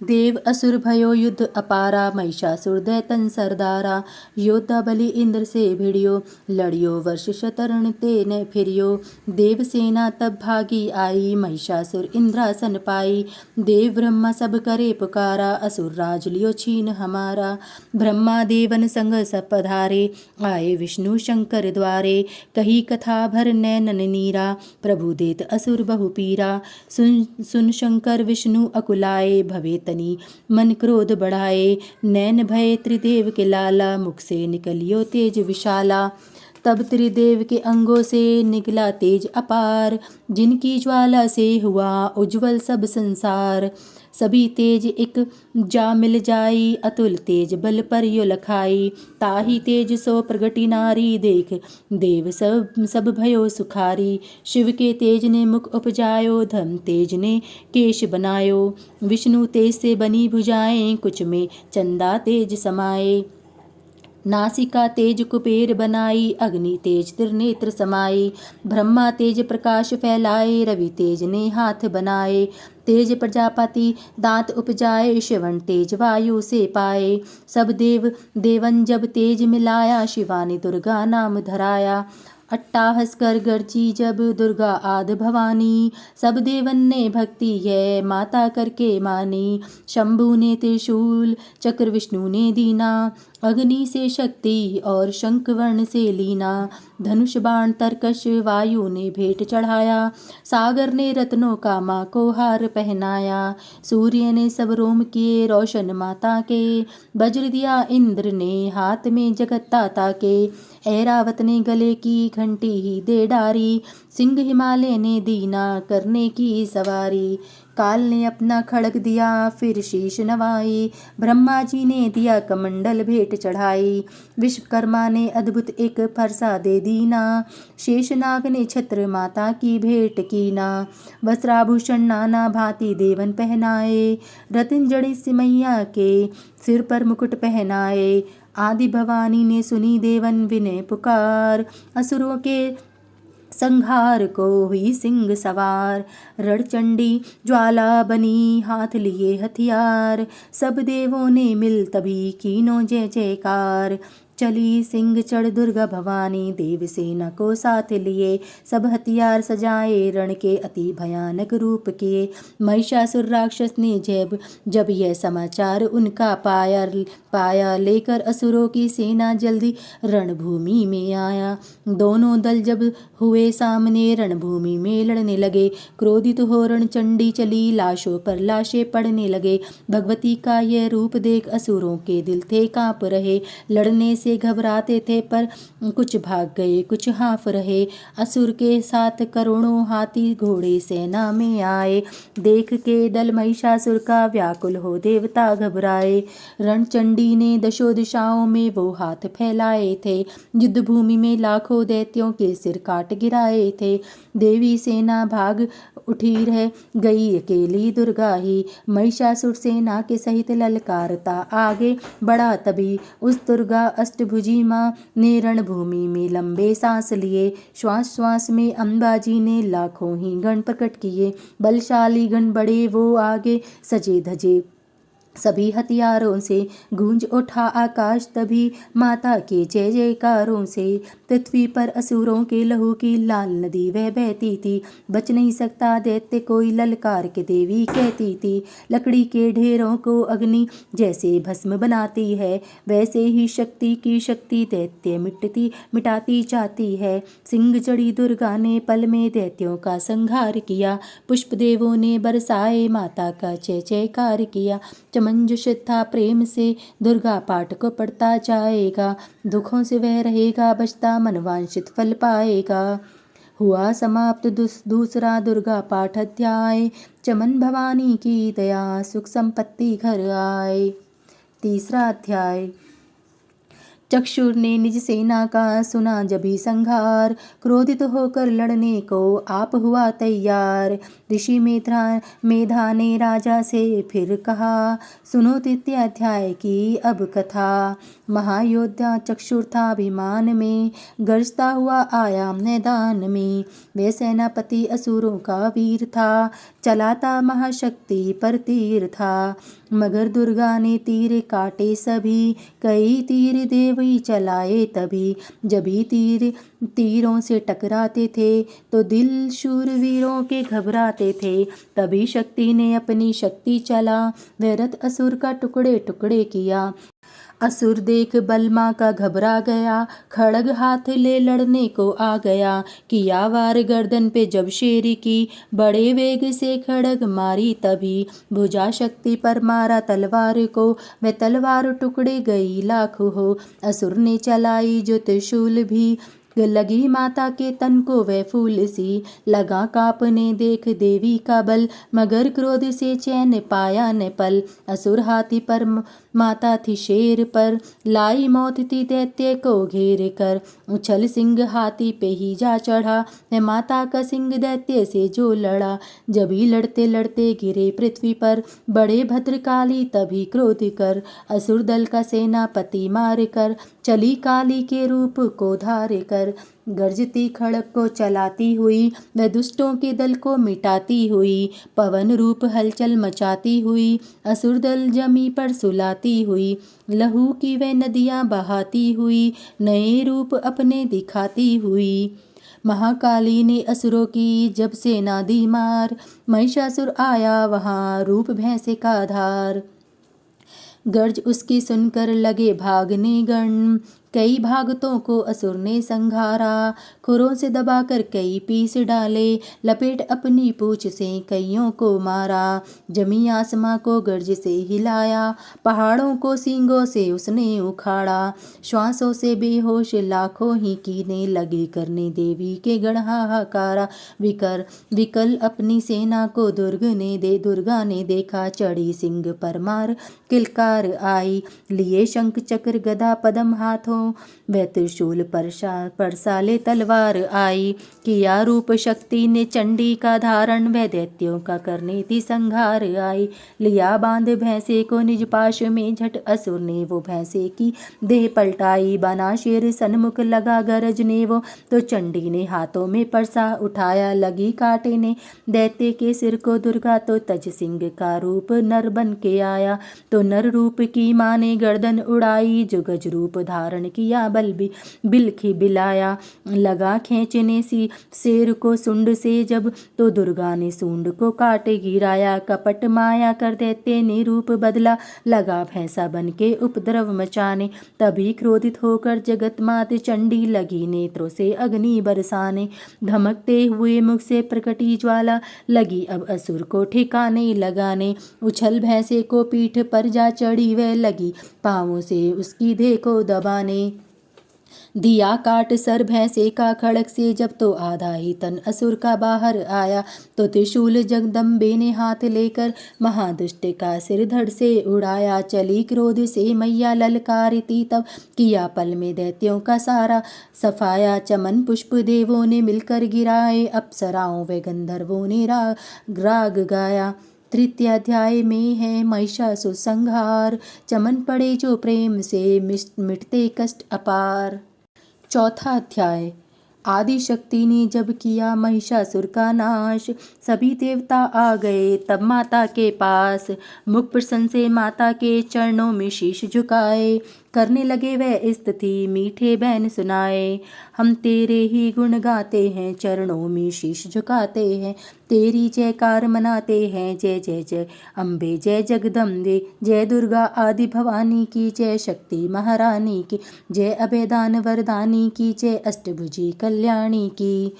देव असुर भयो युद्ध अपारा, महिषासुर दैतन सरदारा। योद्धा बलि इंद्र से भिड़ियो, लड़ियो वर्ष शतरण ते न फिरियो। देव सेना तब भागी आई, महिषासुर इंद्रासन पाई। देव ब्रह्मा सब करे पुकारा, असुर राज लियो छीन हमारा। ब्रह्मा देवन संग सब पधारे, आए विष्णु शंकर द्वारे। कही कथा भर नैनन नीरा, प्रभु देत असुर बहु पीरा। सुन शंकर विष्णु अकुलाए, भवे तनी मन क्रोध बढ़ाए। नैन भय त्रिदेव के लाला, मुख से निकलियो तेज विशाला। तब त्रिदेव के अंगों से निकला तेज अपार, जिनकी ज्वाला से हुआ उज्ज्वल सब संसार। सभी तेज एक जा मिल जाई, अतुल तेज बल पर यो लखाई। ताही तेज सो प्रगटी नारी, देख देव सब भयो सुखारी। शिव के तेज ने मुख उपजायो, धर्म तेज ने केश बनायो। विष्णु तेज से बनी भुजाएं, कुछ में चंदा तेज समाये। नासिका तेज कुबेर बनाई, अग्नि तेज त्रिनेत्र समाई। ब्रह्मा तेज प्रकाश फैलाए, रवि तेज ने हाथ बनाए। तेज प्रजापति दांत उपजाए, श्रवण तेज वायु से पाए। सब देवन जब तेज मिलाया, शिवा ने दुर्गा नाम धराया। अट्टाहस कर गर्जी जब दुर्गा आद भवानी, सब देवन ने भक्ति यह माता करके मानी। शंभु ने त्रिशूल चक्र, विष्णु ने दीना, अग्नि से शक्ति और शंख वर्ण से लीना। धनुष बाण तरकश वायु ने भेंट चढ़ाया, सागर ने रत्नों का माँ को हार पहनाया। सूर्य ने सब रोम किए रोशन माता के, वज्र दिया इंद्र ने हाथ में जगत ताता के। ऐरावत ने गले की घंटी ही दे डारी, सिंह हिमालय ने दीना करने की सवारी। काल ने अपना खड़ग दिया फिर शीश नवाई, ब्रह्मा जी ने दिया कमंडल भेंट चढ़ाई। विश्वकर्मा ने अद्भुत एक फरसा दे दीना, शेषनाग ने छत्र माता की भेंट कीना। वस्त्राभूषण नाना भांति देवन पहनाए, रत्न जड़े सिमैया के सिर पर मुकुट पहनाए। आदि भवानी ने सुनी देवन विनय पुकार, असुरों के संहार को हुई सिंह सवार। रणचंडी ज्वाला बनी हाथ लिए हथियार, सब देवों ने मिल तभी कीनो जय जयकार। चली सिंह चढ़ दुर्गा भवानी, देव सेना को साथ लिए। सब हथियार सजाए रण के अति भयानक रूप किए। महिषासुर राक्षस ने जब यह समाचार उनका पाया, लेकर असुरों की सेना जल्दी रणभूमि में आया। दोनों दल जब हुए सामने, रणभूमि में लड़ने लगे। क्रोधित हो रणचंडी चली, लाशों पर लाशें पड़ने लगे। भगवती का यह रूप देख असुरों के दिल थे कांप रहे। लड़ने से घबराते थे पर कुछ भाग गए कुछ हाँफ रहे। असुर के साथ करोड़ों हाथी घोड़े सेना में आए। देख के दल महिषासुर का व्याकुल हो देवता घबराए। रणचंडी ने दशों दिशाओं में वो हाथ फैलाए थे, युद्ध भूमि में लाखों दैत्यों के सिर काट गिराए थे। देवी सेना भाग उठी रह गई, अकेली दुर्गा ही महिषासुर सेना के सहित ललकारता आगे बढ़ा। तभी उस दुर्गा अष्टभुजी माँ ने रणभूमि में लंबे सांस लिए। श्वास श्वास में अंबाजी ने लाखों ही गण प्रकट किए। बलशाली गण बड़े वो आगे सजे धजे सभी हथियारों से गूंज उठा आकाश, तभी माता के जय जयकारों से पृथ्वी पर असुरों के लहू की लाल नदी वह बहती थी। बच नहीं सकता दैत्य कोई, ललकार के देवी कहती थी। लकड़ी के ढेरों को अग्नि जैसे भस्म बनाती है, वैसे ही शक्ति की शक्ति दैत्य मिटाती जाती है। सिंह चढ़ी दुर्गा ने पल में दैत्यों का संहार किया। पुष्पदेवों ने बरसाए माता का जय जयकार किया। चमन जो श्रद्धा प्रेम से दुर्गा पाठ को पढ़ता जाएगा, दुखों से वह रहेगा बचता, मनवांछित फल पाएगा। हुआ समाप्त दूसरा दुर्गा पाठ अध्याय। चमन भवानी की दया, सुख संपत्ति घर आए। तीसरा अध्याय। चक्षुर ने निज सेना का सुना जभी संहार, क्रोधित होकर लड़ने को आप हुआ तैयार। ऋषि मेधा ने राजा से फिर कहा, सुनो तृतीय अध्याय की अब कथा। महायोद्धा चक्षुर था अभिमान में, गरजता हुआ आया मैदान में। वह सेनापति असुरों का वीर था, चलाता महाशक्ति पर तीर था। मगर दुर्गा ने तीर काटे सभी, कई तीर देवी चलाए तभी। जभी तीरों से टकराते थे तो दिल शूरवीरों के घबराते थे। तभी शक्ति ने अपनी शक्ति चला, वह रथ असुर का टुकड़े टुकड़े किया। असुर देख बलमा का घबरा गया, खड़ग हाथ ले लड़ने को आ गया। किया वार गर्दन पे जब शेर की, बड़े वेग से खड़ग मारी तभी। भुजा शक्ति पर मारा तलवार को, वह तलवार टुकड़े गई लाख हो। असुर ने चलाई जो त्रिशूल भी, लगी माता के तन को वह फूल सी। लगा कांपने देख देवी का बल, मगर क्रोध से चैन पाया न पल। असुर हाथी पर माता थी शेर पर, लाई मौत थी दैत्य को घेर कर। उछल सिंह हाथी पे ही जा चढ़ा, है माता का सिंह दैत्य से जो लड़ा। जभी लड़ते लड़ते गिरे पृथ्वी पर, बड़े भद्रकाली तभी क्रोध कर। असुर दल का सेनापति मार कर, चली काली के रूप को धार कर। गर्जती खड़ग को चलाती हुई, वह दुष्टों के दल को मिटाती हुई। पवन रूप हलचल मचाती हुई, असुर दल जमी पर सुलाती हुई। लहू की वह नदियाँ बहाती हुई, नए रूप अपने दिखाती हुई। महाकाली ने असुरों की जब सेना दी मार, महिषासुर आया वहाँ रूप भैंसे का धार। गर्ज उसकी सुनकर लगे भागने गण, कई भागतों को असुर ने संघारा। खुरों से दबाकर कई पीस डाले, लपेट अपनी पूंछ से कईयों को मारा। जमी आसमां को गर्ज से हिलाया, पहाड़ों को सींगों से उसने उखाड़ा। श्वासों से बेहोश लाखों ही कीने लगे करने देवी के गण हाहाकारा। विकल अपनी सेना को दुर्गा ने देखा, चढ़ी सिंह पर मार किलकार आई। लिए शंख चक्र गदा पद्म हाथों, वह त्रिशूल परसाले तलवार आई। किया रूप शक्ति ने चंडी का धारण, वह दैत्यों का करने थी संहार आई। लिया बांध भैंसे को निज पाश में, झट असुर ने वो भैंसे की देह पलटाई। बना शेर सन्मुख लगा गरजने वो, तो चंडी ने हाथों में परसा उठाया। लगी काटने दैत्य के सिर को दुर्गा, तो तज सिंह का रूप नर बन के आया। तो नर रूप की माँ ने गर्दन उड़ाई, जो गज रूप धारण किया बिलखी बिलाया। लगा खींचने सी शेर को सुंड से जब, तो दुर्गा ने सूंड को काटे गिराया। कपट माया कर दैत्य ने रूप बदला, लगा भैंसा बन के उपद्रव मचाने। तभी क्रोधित होकर जगत मात चंडी लगी नेत्रों से अग्नि बरसाने। धमकते हुए मुख से प्रकटी ज्वाला, लगी अब असुर को ठिकाने लगाने। उछल भैंसे को पीठ पर जा चढ़ी, वह लगी पाँवों से उसकी देह को दबाने। दिया काट सर भैंसे का खड़ग से जब, तो आधा ही तन असुर का बाहर आया। तो त्रिशूल जगदम्बे ने हाथ लेकर महादुष्ट का सिर धड़ से उड़ाया। चली क्रोध से मैया ललकारती तब, किया पल में दैत्यों का सारा सफाया। चमन पुष्प देवों ने मिलकर गिराए, अप्सराओं व गंधर्वों ने राग गाया। तृतीय अध्याय में है महिषासुर संहार, चमन पड़े जो प्रेम से मिटते कष्ट अपार। चौथा अध्याय। आदि शक्ति ने जब किया महिषासुर का नाश, सभी देवता आ गए तब माता के पास। मुख प्रसन्न से माता के चरणों में शीश झुकाए, करने लगे वह स्तुति मीठे बैन सुनाए। हम तेरे ही गुण गाते हैं, चरणों में शीश झुकाते हैं, तेरी जयकार मनाते हैं। जय जय जय अम्बे, जय जगदम्बे, जय दुर्गा आदि भवानी की, जय शक्ति महारानी की, जय अभयदान वरदानी की, जय अष्टभुजी कल्याणी की।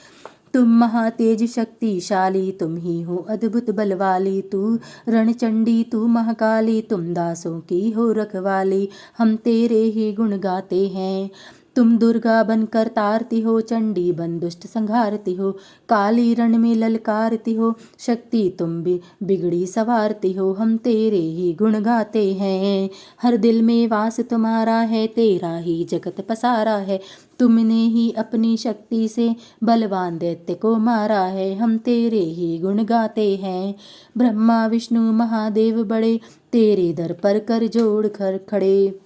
तुम महातेज शक्तिशाली, तुम ही हो अद्भुत बलवाली, तू रणचंडी तू महाकाली, तुम दासों की हो रखवाली। हम तेरे ही गुण गाते हैं। तुम दुर्गा बनकर तारती हो, चंडी बन दुष्ट संहारती हो, काली रण में ललकारती हो, शक्ति तुम भी बिगड़ी सवारती हो। हम तेरे ही गुण गाते हैं। हर दिल में वास तुम्हारा है, तेरा ही जगत पसारा है, तुमने ही अपनी शक्ति से बलवान दैत्य को मारा है। हम तेरे ही गुण गाते हैं। ब्रह्मा विष्णु महादेव बड़े, तेरे दर पर कर जोड़ कर खड़े,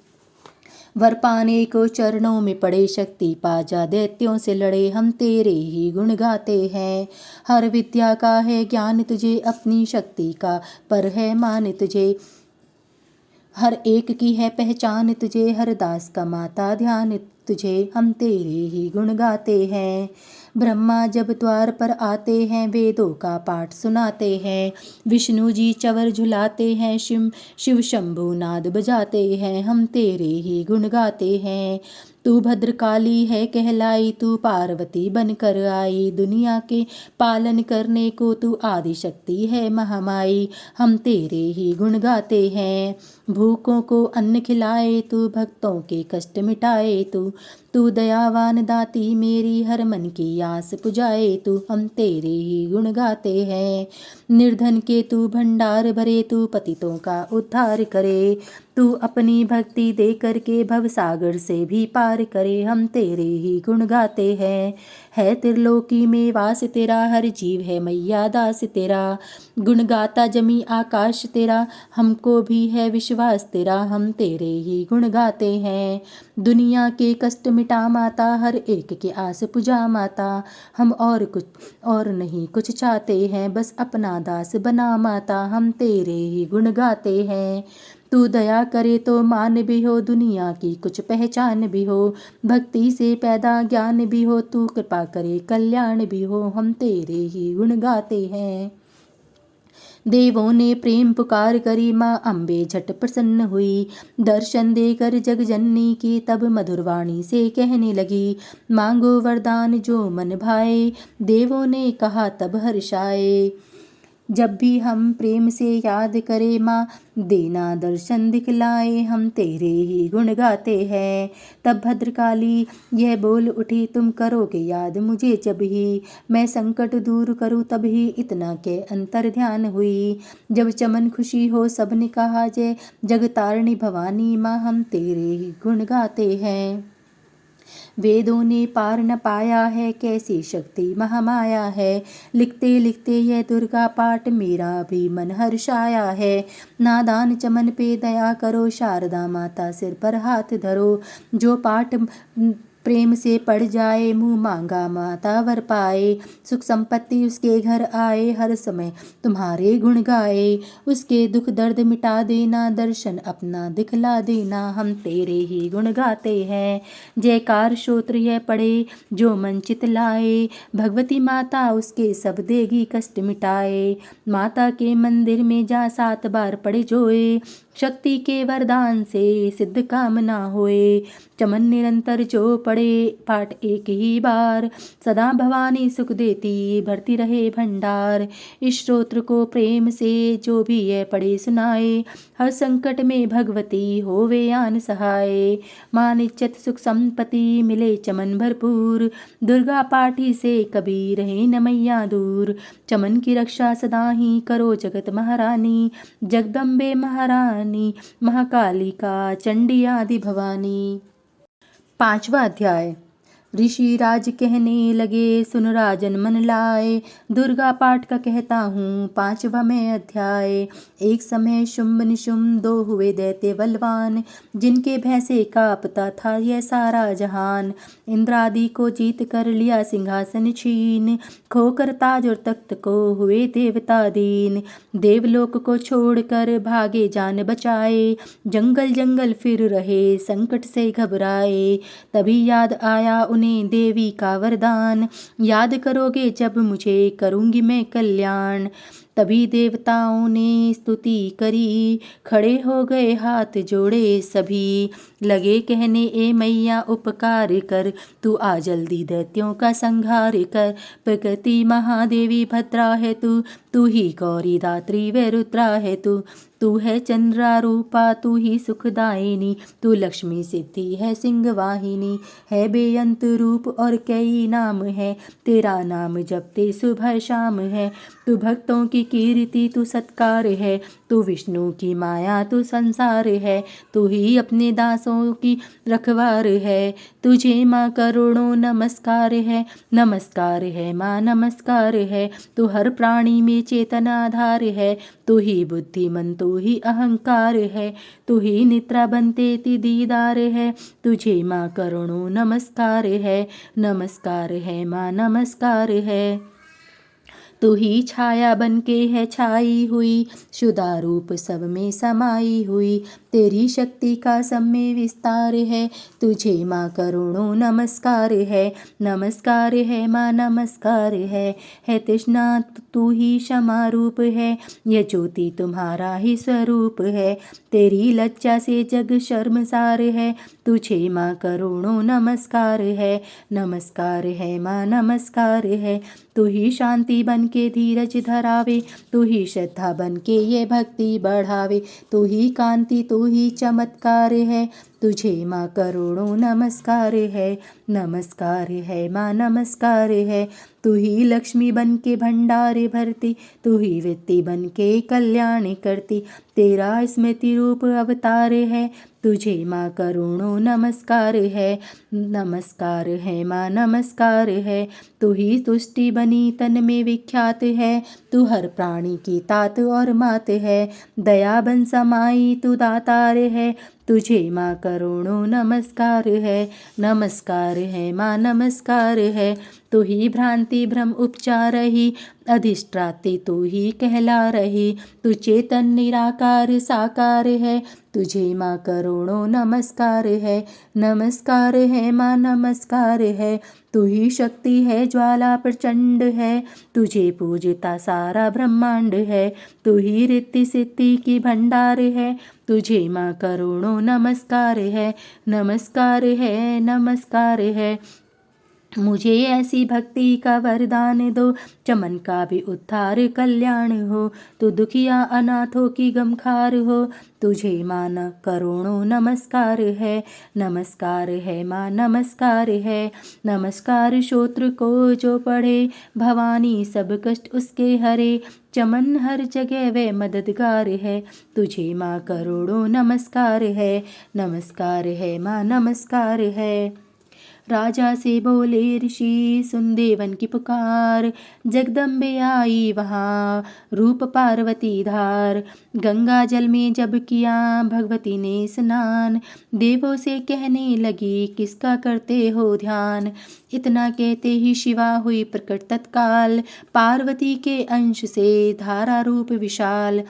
वर पाने को चरणों में पड़े, शक्ति पाजा दैत्यों से लड़े। हम तेरे ही गुण गाते हैं। हर विद्या का है ज्ञान तुझे, अपनी शक्ति का पर है मान तुझे, हर एक की है पहचान तुझे, हर दास का माता ध्यान तुझे। हम तेरे ही गुण गाते हैं। ब्रह्मा जब द्वार पर आते हैं, वेदों का पाठ सुनाते हैं, विष्णु जी चवर झुलाते हैं, शिव शंभु नाद बजाते हैं। हम तेरे ही गुण गाते हैं। तू भद्रकाली है कहलाई, तू पार्वती बनकर आई, दुनिया के पालन करने को तू आदि शक्ति है महामाई। हम तेरे ही गुण गाते हैं। भूखों को अन्न खिलाए तू, भक्तों के कष्ट मिटाए तू दयावान दाती मेरी, हर मन की आस पुजाए तू। हम तेरे ही गुण गाते हैं। निर्धन के तू भंडार भरे, तू पतितों का उद्धार करे, तू अपनी भक्ति दे करके भव सागर से भी पार करे। हम तेरे ही गुण गाते हैं। है त्रिलोकी में वास तेरा, हर जीव है मैया दास तेरा, गुण गाता जमी आकाश तेरा, हमको भी है विश्वास तेरा। हम तेरे ही गुण गाते हैं। दुनिया के कष्ट मिटा माता, हर एक की आस पुजा माता, हम और नहीं कुछ चाहते हैं, बस अपना दास बना माता। हम तेरे ही गुण गाते हैं। तू दया करे तो मान भी हो, दुनिया की कुछ पहचान भी हो, भक्ति से पैदा ज्ञान भी हो, तू कृपा करे कल्याण भी हो। हम तेरे ही गुण गाते हैं। देवों ने प्रेम पुकार करी, माँ अम्बे झट प्रसन्न हुई, दर्शन देकर जगजननी की, तब मधुर वाणी से कहने लगी, मांगो वरदान जो मन भाए। देवों ने कहा तब हर्षाए, जब भी हम प्रेम से याद करें माँ, देना दर्शन दिखलाए। हम तेरे ही गुण गाते हैं। तब भद्रकाली यह बोल उठी, तुम करोगे याद मुझे जब ही, मैं संकट दूर करूँ तब ही, इतना के अंतर ध्यान हुई। जब चमन खुशी हो सबने कहा, जय जगतारिणी भवानी माँ। हम तेरे ही गुण गाते हैं। वेदों ने पार न पाया है, कैसी शक्ति महामाया है, लिखते लिखते यह दुर्गा पाठ मेरा भी मन हर्षाया है। नादान चमन पे दया करो, शारदा माता सिर पर हाथ धरो, जो पाठ प्रेम से पड़ जाए, मुँह मांगा माता वर पाए। सुख संपत्ति उसके घर आए, हर समय तुम्हारे गुण गाए, उसके दुख दर्द मिटा देना, दर्शन अपना दिखला देना। हम तेरे ही गुण गाते हैं। जयकार श्रोत्र यह पड़े, जो मन चित लाए, भगवती माता उसके सब देगी कष्ट मिटाए। माता के मंदिर में जा 7 बार पड़े जोए, शक्ति के वरदान से सिद्ध कामना होए। चमन निरंतर जो पड़े पाठ एक ही बार, सदा भवानी सुख देती भरती रहे भंडार। इस स्तोत्र को प्रेम से जो भी यह पढ़े सुनाए, हर संकट में भगवती होवे आन सहाय। मान इज्जत सुख संपत्ति मिले चमन भरपूर, दुर्गा पाठी से कभी रहे न मैया दूर। चमन की रक्षा सदा ही करो जगत महारानी, जगदम्बे महारानी, महाकालिका, चंडी आदि भवानी। 5वां अध्याय। ऋषि राज कहने लगे, सुन राजन मन लाए, दुर्गा पाठ का कहता हूँ 5वां अध्याय। एक समय शुंभ निशुंभ 2 हुए दैत्य बलवान, जिनके भय से कांपता था यह सारा जहान। इंद्रादि को जीत कर लिया सिंहासन छीन, खोकर ताज और तख्त को हुए देवता दीन। देवलोक को छोड़कर भागे जान बचाए, जंगल जंगल फिर रहे संकट से घबराए। तभी याद आया उन्हें देवी का वरदान, याद करोगे जब मुझे करूँगी मैं कल्याण। तभी देवताओं ने स्तुति करी, खड़े हो गए हाथ जोड़े सभी। लगे कहने, ए मैया उपकार कर, तू आ जल्दी दैत्यों का संहार कर। प्रकृति महादेवी भद्रा है तू ही गौरी दात्री व रुद्रा है तू है चंद्रा रूपा, तू ही सुखदायिनी, तू लक्ष्मी सिद्धि है सिंह वाहिनी। है बेअंत रूप और कई नाम है, तेरा नाम जपते सुबह शाम है। तू भक्तों की कीर्ति तू सत्कार है, तू विष्णु की माया तू संसार है। तू ही अपने दासों की रखवार है, तुझे माँ करोड़ों नमस्कार है माँ नमस्कार है। तू हर प्राणी में चेतन आधार है, तू ही बुद्धिमन तू ही अहंकार है। तू ही निद्रा बनते ती दीदार है, तुझे माँ करोड़ों नमस्कार है माँ नमस्कार है। तू ही छाया बन के है छाई हुई, शुदा रूप सब में समाई हुई। तेरी शक्ति का सब में विस्तार है, तुझे माँ करोड़ों नमस्कार है माँ नमस्कार है तृष्णा तू ही क्षमा रूप है, यह ज्योति तुम्हारा ही स्वरूप है। तेरी लज्जा से जग शर्मसार है, तुझे माँ करोड़ों नमस्कार है माँ नमस्कार है। तू ही शांति बन के धीरज धरावे, तू ही श्रद्धा बन के ये भक्ति बढ़ावे। तू ही कांति तू ही चमत्कार है, तुझे माँ करोड़ों नमस्कार है माँ नमस्कार है। तू ही लक्ष्मी बन के भंडारे भरती, तू ही वित्ती बन के कल्याण करती। तेरा स्मृति रूप अवतार है, तुझे माँ करोड़ों नमस्कार है माँ नमस्कार है। तू ही तुष्टि बनी तन में विख्यात है, तू हर प्राणी की तात और मात है। दया बन समाई तू दातार है, तुझे माँ करोड़ों नमस्कार है माँ नमस्कार है। तू ही भ्रांति भ्रम उपचार ही, अधिष्ठात्री तू ही कहला रही। तू चेतन निराकार साकार है, तुझे माँ करोड़ों नमस्कार है माँ नमस्कार है। तू ही शक्ति है ज्वाला प्रचंड है, तुझे पूजता सारा ब्रह्मांड है। तू ही रिद्धि सिद्धि की भंडार है, तुझे माँ करोड़ों नमस्कार है। मुझे ऐसी भक्ति का वरदान दो, चमन का भी उद्धार कल्याण हो। तू दुखिया अनाथों की गमखार हो, तुझे मान करोड़ों नमस्कार है माँ नमस्कार है। नमस्कार श्रोत्र को जो पढ़े, भवानी सब कष्ट उसके हरे। चमन हर जगह वे मददगार है, तुझे माँ करोड़ों नमस्कार है माँ नमस्कार है। राजा से बोले ऋषि, सुन देवन की पुकार। जगदम्बे आई वहाँ रूप पार्वती धार। गंगा जल में जब किया भगवती ने स्नान, देवों से कहने लगी किसका करते हो ध्यान। इतना कहते ही शिवा हुई प्रकट तत्काल, पार्वती के अंश से धारा रूप विशाल।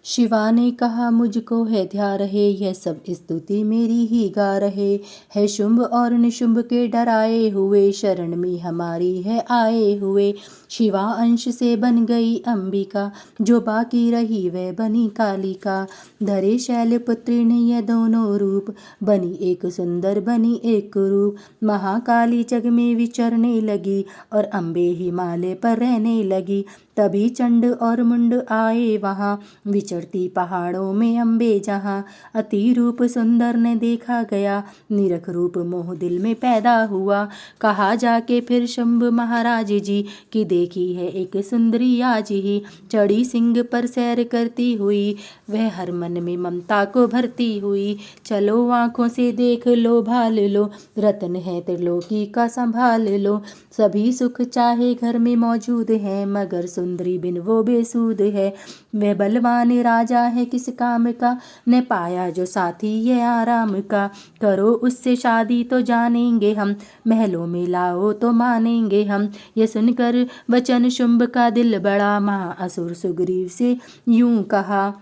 शिवा ने कहा मुझको है ध्या रहे, यह सब स्तुति मेरी ही गा रहे। है शुंभ और निशुंभ के डराए हुए, शरण में हमारी है आए हुए। शिवा अंश से बन गई अंबिका, जो बाकी रही वह बनी कालिका। धरे शैलपुत्री ने यह दोनों रूप, बनी एक सुंदर बनी एक रूप। महाकाली जग में विचरने लगी, और अम्बे हिमालय पर रहने लगी। तभी चंड और मुंड आए वहाँ, विचरती पहाड़ों में अम्बे जहाँ। अति रूप सुंदर ने देखा गया, निरख रूप मोह दिल में पैदा हुआ। कहा जाके फिर शंभ महाराज जी, कि देखी है एक सुंदरी आज ही। चढ़ी सिंह पर सैर करती हुई, वह हर मन में ममता को भरती हुई। चलो आँखों से देख लो भाल लो, रत्न है त्रिलोकी का संभाल लो। सभी सुख चाहे घर में मौजूद है, मगर सुंदरी बिन वो बेसूद है। वह बलवान राजा है किस काम का, न पाया जो साथी ये आराम का। करो उससे शादी तो जानेंगे हम, महलों में लाओ तो मानेंगे हम। ये सुनकर वचन शुंभ का दिल बड़ा, महाअसुर सुग्रीव से यूं कहा।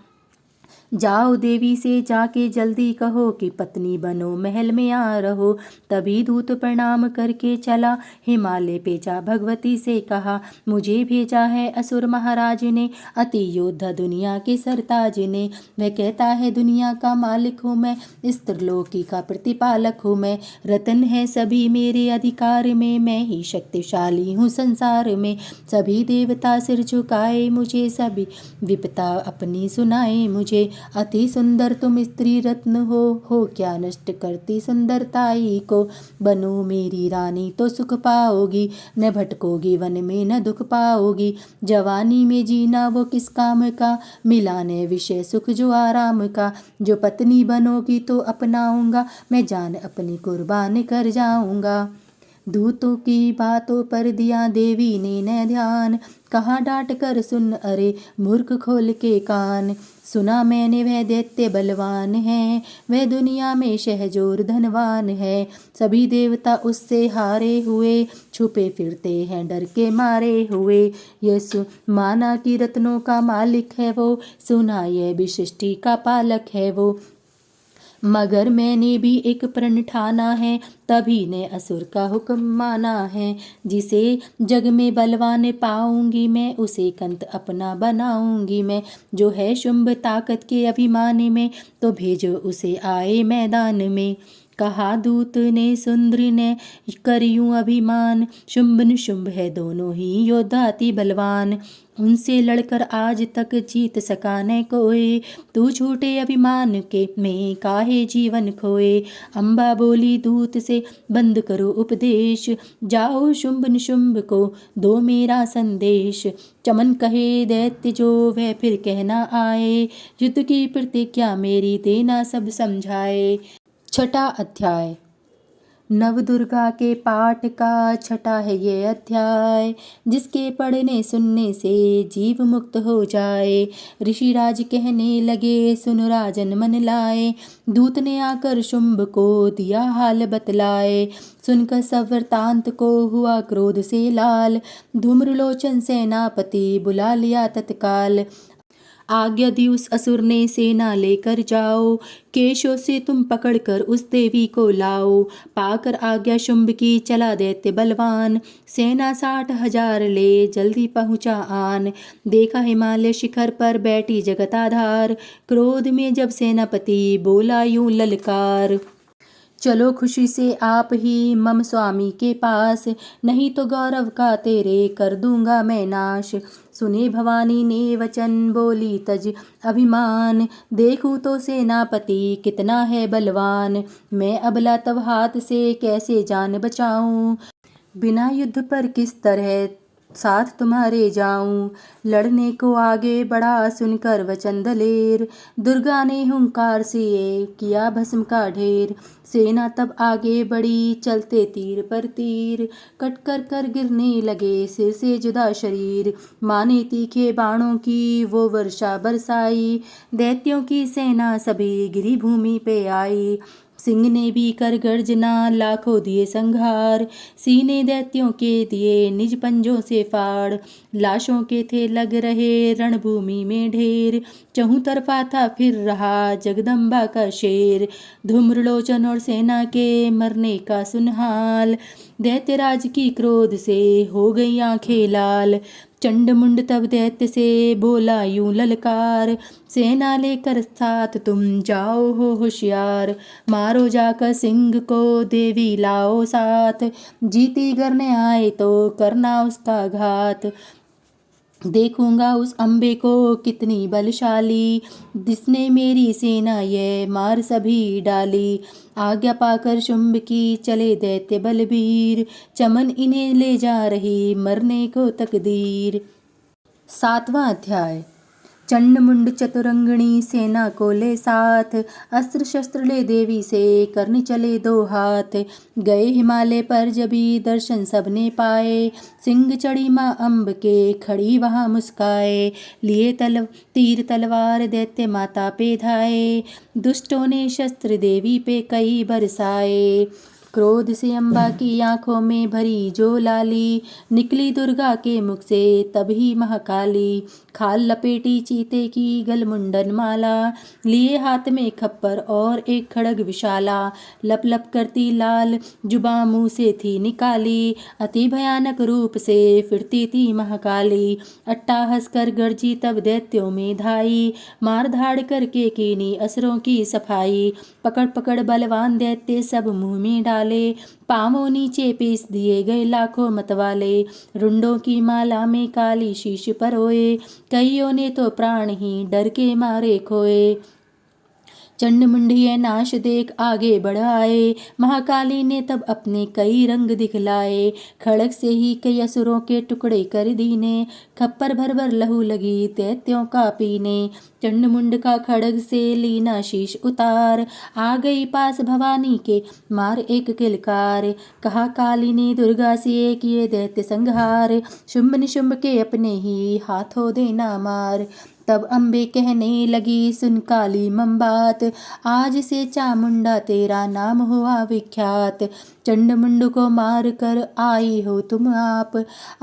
जाओ देवी से जाके जल्दी कहो, कि पत्नी बनो महल में आ रहो। तभी दूत प्रणाम करके चला, हिमालय पे जा भगवती से कहा। मुझे भेजा है असुर महाराज ने, अति योद्धा दुनिया के सरताज ने। वह कहता है दुनिया का मालिक हूँ मैं, इस त्रिलोकी का प्रतिपालक हूँ मैं। रतन है सभी मेरे अधिकार में, मैं ही शक्तिशाली हूँ संसार में। सभी देवता सिर झुकाए मुझे, सभी विपता अपनी सुनाए मुझे। अति सुंदर तुम स्त्री रत्न हो क्या नष्ट करती सुंदरताई को। बनो मेरी रानी तो सुख पाओगी, न भटकोगी वन में न दुख पाओगी। जवानी में जीना वो किस काम का, मिला ने विषय सुख जो आराम का। जो पत्नी बनोगी तो अपनाऊंगा, मैं जान अपनी कुर्बान कर जाऊंगा। दूतों की बातों पर दिया देवी ने न ध्यान, कहा डांट कर सुन अरे मूर्ख खोल के कान। सुना मैंने वह दैत्य बलवान है, वह दुनिया में शहजोर धनवान है। सभी देवता उससे हारे हुए, छुपे फिरते हैं डर के मारे हुए। यह माना कि रत्नों का मालिक है वो, सुना यह भी सृष्टि का पालक है वो। मगर मैंने भी एक प्रण ठाना है, तभी ने असुर का हुक्म माना है। जिसे जग में बलवान पाऊंगी मैं, उसे कंत अपना बनाऊंगी मैं। जो है शुंभ ताकत के अभिमान में, तो भेजो उसे आए मैदान में। कहा दूत ने सुंदरी ने करियूं अभिमान, शुंभ न शुंभ है दोनों ही योद्धा अति बलवान। उनसे लड़कर आज तक जीत सका न कोई, तू झूठे अभिमान के में काहे जीवन खोए। अम्बा बोली दूत से बंद करो उपदेश, जाओ शुंभ निशुंभ को दो मेरा संदेश। चमन कहे दैत्य जो वह फिर कहना आए, युद्ध की प्रतिज्ञा मेरी देना सब समझाए। छठा अध्याय। नवदुर्गा के पाठ का छठा है ये अध्याय, जिसके पढ़ने सुनने से जीव मुक्त हो जाए। ऋषिराज कहने लगे सुन राजन मन लाए, दूत ने आकर शुंभ को दिया हाल बतलाए। सुनकर सब वृतांत को हुआ क्रोध से लाल, धूम्रलोचन सेनापति बुला लिया तत्काल। आज्ञा दी उस असुर ने सेना लेकर जाओ, केशों से तुम पकड़कर उस देवी को लाओ। पाकर आज्ञा शुंभ की चला दैत्य बलवान, सेना 60,000 ले जल्दी पहुँचा आन। देखा हिमालय शिखर पर बैठी जगत आधार, क्रोध में जब सेनापति बोला यूं ललकार। चलो खुशी से आप ही मम स्वामी के पास, नहीं तो गौरव का तेरे कर दूंगा मैं नाश। सुने भवानी ने वचन बोली तज अभिमान, देखूं तो सेनापति कितना है बलवान। मैं अबला तब हाथ से कैसे जान बचाऊं, बिना युद्ध पर किस तरह साथ तुम्हारे जाऊं। लड़ने को आगे बढ़ा सुनकर वचन दलेर, दुर्गा ने हुंकार से किया भस्म का ढेर। सेना तब आगे बढ़ी चलते तीर पर तीर, कट कर कर गिरने लगे सिर से जुदा शरीर। माने तीखे बाणों की वो वर्षा बरसाई, दैत्यों की सेना सभी गिरी भूमि पे आई। सिंह ने भी कर गर्जना लाखों दिए संघार, सीने दैत्यों के दिए निज पंजों से फाड़। लाशों के थे लग रहे रणभूमि में ढेर, चहुं तरफा था फिर रहा जगदम्बा का शेर। धूम्रलोचन और सेना के मरने का सुनहाल, दैत्यराज की क्रोध से हो गई आंखें लाल। चंड मुंड तब दैत्य से बोला यूं ललकार, सेना लेकर साथ तुम जाओ हो होशियार। मारो जाकर सिंह को देवी लाओ साथ, जीती करने आए तो करना उसका घात। देखूंगा उस अम्बे को कितनी बलशाली, जिसने मेरी सेना ये मार सभी डाली। आज्ञा पाकर शुंभ की चले दैत्य बलबीर, चमन इन्हें ले जा रही मरने को तकदीर। 7वां अध्याय। चंडमुंड चतुरंगणी सेना को ले साथ, अस्त्र शस्त्र ले देवी से करने चले 2 हाथ। गए हिमालय पर जभी दर्शन सबने पाए, सिंह चढ़ी माँ अम्ब के खड़ी वहाँ मुस्काए। लिए तीर तलवार दैत्य माता पे धाए, दुष्टों ने शस्त्र देवी पे कई बरसाए। क्रोध से अम्बा की आंखों में भरी जो लाली, निकली दुर्गा के मुख से तभी महाकाली। खाल लपेटी चीते की गलमुंडन माला, लिए हाथ में खप्पर और एक खड़ग विशाला। लप लप करती लाल जुबा मुंह से थी निकाली, अति भयानक रूप से फिरती थी महाकाली। अट्टाहस कर गर्जी तब दैत्यों में धाई, मार धाड़ करके कीनी असुरों की सफाई। पकड़ पकड़ बलवान दैत्य सब मुंह में डाले, पांवों नीचे पीस दिए गए लाखों मतवाले। रुंडों की माला में काली शीश परोए, कईयों ने तो प्राण ही डर के मारे खोए। चंडमुंडिये नाश देख आगे बढ़ाए, महाकाली ने तब अपने कई रंग दिखलाए। खड़ग से ही कई असुरों के टुकड़े कर दीने, खप्पर भर भर लहू लगी दैत्यों का पीने। चंडमुंड का खड़ग से लीना शीश उतार, आ गई पास भवानी के मार एक किलकार। कहा काली ने दुर्गा से किए दैत्य संहार, शुंभ निशुंभ के अपने ही हाथों देना मार। तब अम्बे कहने लगी सुन काली मम्बात, आज से चामुंडा तेरा नाम हुआ विख्यात। चंडमुंड को मार कर आई हो तुम आप,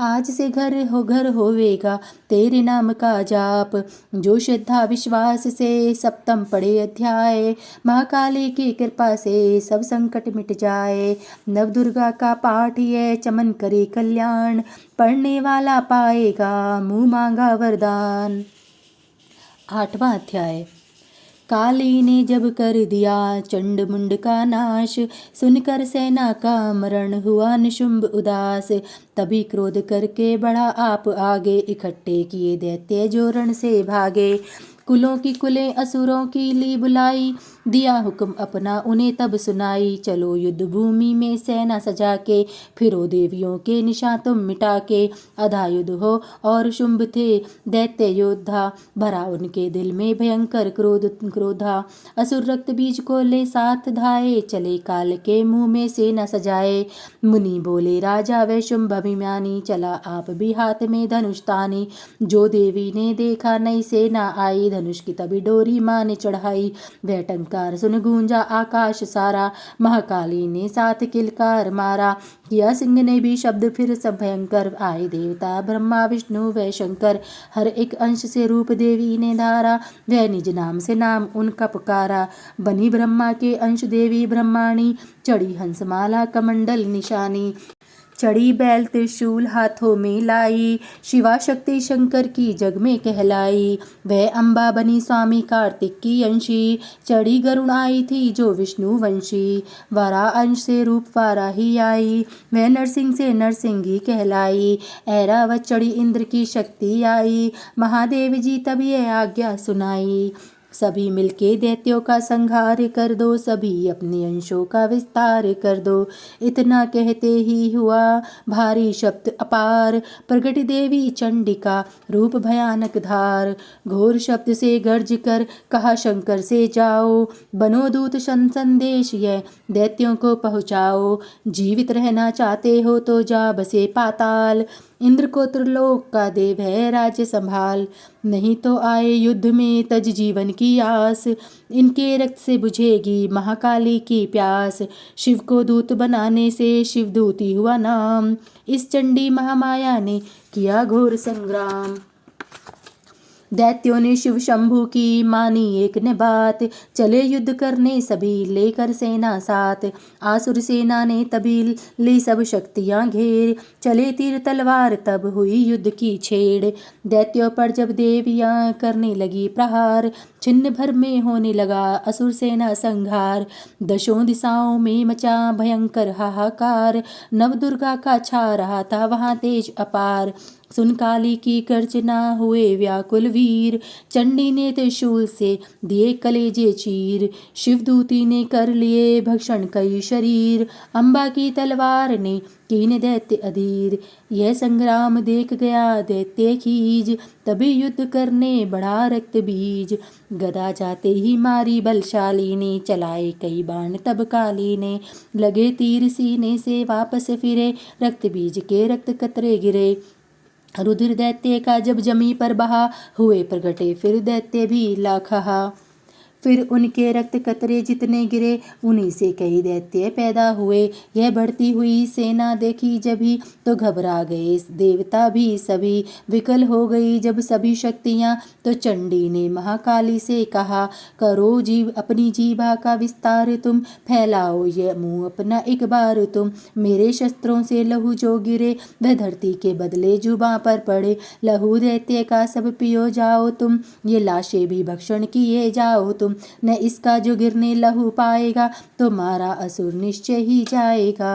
आज से घर होवेगा तेरे नाम का जाप। जो श्रद्धा विश्वास से 7वां पढ़े अध्याय, महाकाली की कृपा से सब संकट मिट जाए। नव दुर्गा का पाठ ये चमन करे कल्याण, पढ़ने वाला पाएगा मुँह मांगा वरदान। 8वां अध्याय। काली ने जब कर दिया चंडमुंड का नाश, सुनकर सेना का मरण हुआ निशुंभ उदास। तभी क्रोध करके बढ़ा आप आगे, इकट्ठे किए दैत्य जो रण से भागे। कुलों की कुलें असुरों की ली बुलाई, दिया हुक्म अपना उन्हें तब सुनाई। चलो युद्ध भूमि में सेना सजा के, फिरो देवियों के निशान तुम मिटा के। अधा युद्ध हो और शुंभ थे दैत्य योद्धा, भरा उनके दिल में भयंकर क्रोधा। असुर रक्त बीज को ले साथ धाये, चले काल के मुंह में सेना सजाए। मुनि बोले राजा वे शुंभ अभिमानी, चला आप भी हाथ में धनुष तानी। जो देवी ने देखा नई सेना आई, धनुष की तभी डोरी माँ ने चढ़ाई। वह टंकार सुन गूंजा आकाश सारा, महाकाली ने साथ किलकार मारा। किया सिंह ने भी शब्द फिर सब भयंकर, आए देवता ब्रह्मा विष्णु व शंकर। हर एक अंश से रूप देवी ने धारा, वह निज नाम से नाम उनका पुकारा। बनी ब्रह्मा के अंश देवी ब्रह्माणी, चढ़ी हंसमाला कमंडल निशानी। चढ़ी बैल त्रिशूल हाथों में लाई, शिवा शक्ति शंकर की जग में कहलाई। वह अम्बा बनी स्वामी कार्तिक की अंशी, चढ़ी गरुण आई थी जो विष्णु वंशी। वरा अंश से रूप वारा ही आई, वह नरसिंह से नरसिंही कहलाई। ऐरावत चढ़ी इंद्र की शक्ति आई, महादेव जी तब ये आज्ञा सुनाई। सभी मिलके दैत्यों का संहार कर दो, सभी अपने अंशों का विस्तार कर दो। इतना कहते ही हुआ भारी शब्द अपार, प्रगट देवी चंडिका रूप भयानक धार। घोर शब्द से गर्ज कर कहा शंकर से जाओ, बनो दूत संदेश ये दैत्यों को पहुँचाओ। जीवित रहना चाहते हो तो जा बसे पाताल, इंद्र को त्रिलोक का देव है राज्य संभाल। नहीं तो आए युद्ध में तज जीवन की आस, इनके रक्त से बुझेगी महाकाली की प्यास। शिव को दूत बनाने से शिवदूती हुआ नाम, इस चंडी महामाया ने किया घोर संग्राम। दैत्यों ने शिव शंभु की मानी एक न बात, चले युद्ध करने सभी लेकर सेना साथ। आसुर सेना ने तभी ली सब शक्तियां घेर, चले तीर तलवार तब हुई युद्ध की छेड़। दैत्यों पर जब देवियां करने लगी प्रहार, छिन्न भर में होने लगा असुर सेना संहार। दशों दिशाओं में मचा भयंकर हाहाकार। नवदुर्गा का छा रहा था वहाँ तेज अपार। सुन काली की गर्जना हुए व्याकुल वीर। चंडी ने त्रिशूल से दिए कलेजे चीर। शिवदूती ने कर लिए भक्षण कई शरीर। अम्बा की तलवार ने कीन दैत्य अधीर। यह संग्राम देख गया दैत्य खीज। तभी युद्ध करने बढ़ा रक्त बीज। गदा जाते ही मारी बलशाली ने। चलाए कई बाण तब काली ने। लगे तीर सीने से वापस फिरे। रक्त बीज के रक्त कतरे गिरे। रुधिर दैत्य का जब जमी पर बहा। हुए प्रगटे फिर दैत्य भी लाखहा। फिर उनके रक्त कतरे जितने गिरे। उन्हीं से कई दैत्य पैदा हुए। यह बढ़ती हुई सेना देखी जभी तो घबरा गए देवता भी सभी। विकल हो गई जब सभी शक्तियाँ तो चंडी ने महाकाली से कहा, करो जीव अपनी जीभा का विस्तार तुम। फैलाओ यह मुँह अपना एक बार तुम। मेरे शस्त्रों से लहू जो गिरे वह धरती के बदले जुबां पर पड़े। लहू दैत्य का सब पियो जाओ तुम। ये लाशें भी भक्षण किए जाओ तुम। न इसका जो गिरने लहू पाएगा तो मारा असुर निश्चय ही जाएगा।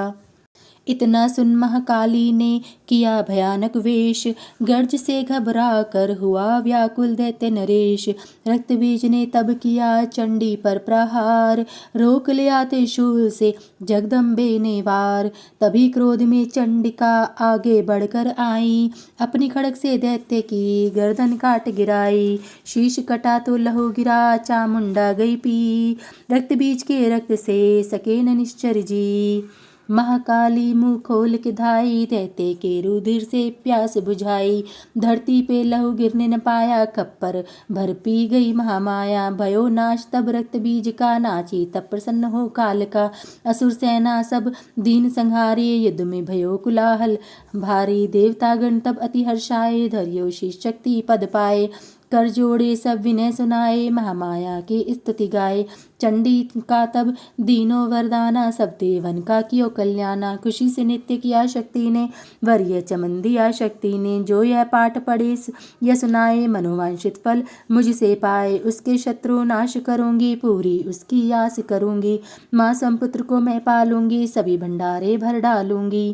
इतना सुन महाकाली ने किया भयानक वेश। गर्ज से घबरा कर हुआ व्याकुल दैत्य नरेश। रक्तबीज ने तब किया चंडी पर प्रहार। रोक लिया त्रिशूल से जगदम्बे ने वार। तभी क्रोध में चंडिका आगे बढ़कर आई। अपनी खड़ग से दैत्य की गर्दन काट गिराई। शीश कटा तो लहू गिरा चामुंडा गई पी। रक्तबीज के रक्त से सके न निश्चर जी। महाकाली मुँह खोल के धाई। दैत्य के रुधिर से प्यास बुझाई। धरती पे लहू गिरने न पाया खप्पर भर पी गई महामाया। भयो नाश तब रक्त बीज का नाची तब प्रसन्न हो काल का। असुर सेना सब दीन संहारे युद्ध में भयो कुलाहल भारी। देवतागण तब अति हर्षाए धर्यो शीश शक्ति पद पाए। कर जोड़े सब विनय सुनाए महामाया की स्तुति गाए। चंडी का तब दीनों वरदाना सब देवन का कियो कल्याणा। खुशी से नित्य किया शक्ति ने वर यह चमन दिया शक्ति ने। जो यह पाठ पढ़े यह सुनाए मनोवांछित फल मुझसे पाए। उसके शत्रु नाश करूंगी पूरी उसकी आस करूंगी। माँ संपुत्र को मैं पालूंगी सभी भंडारे भर डालूंगी।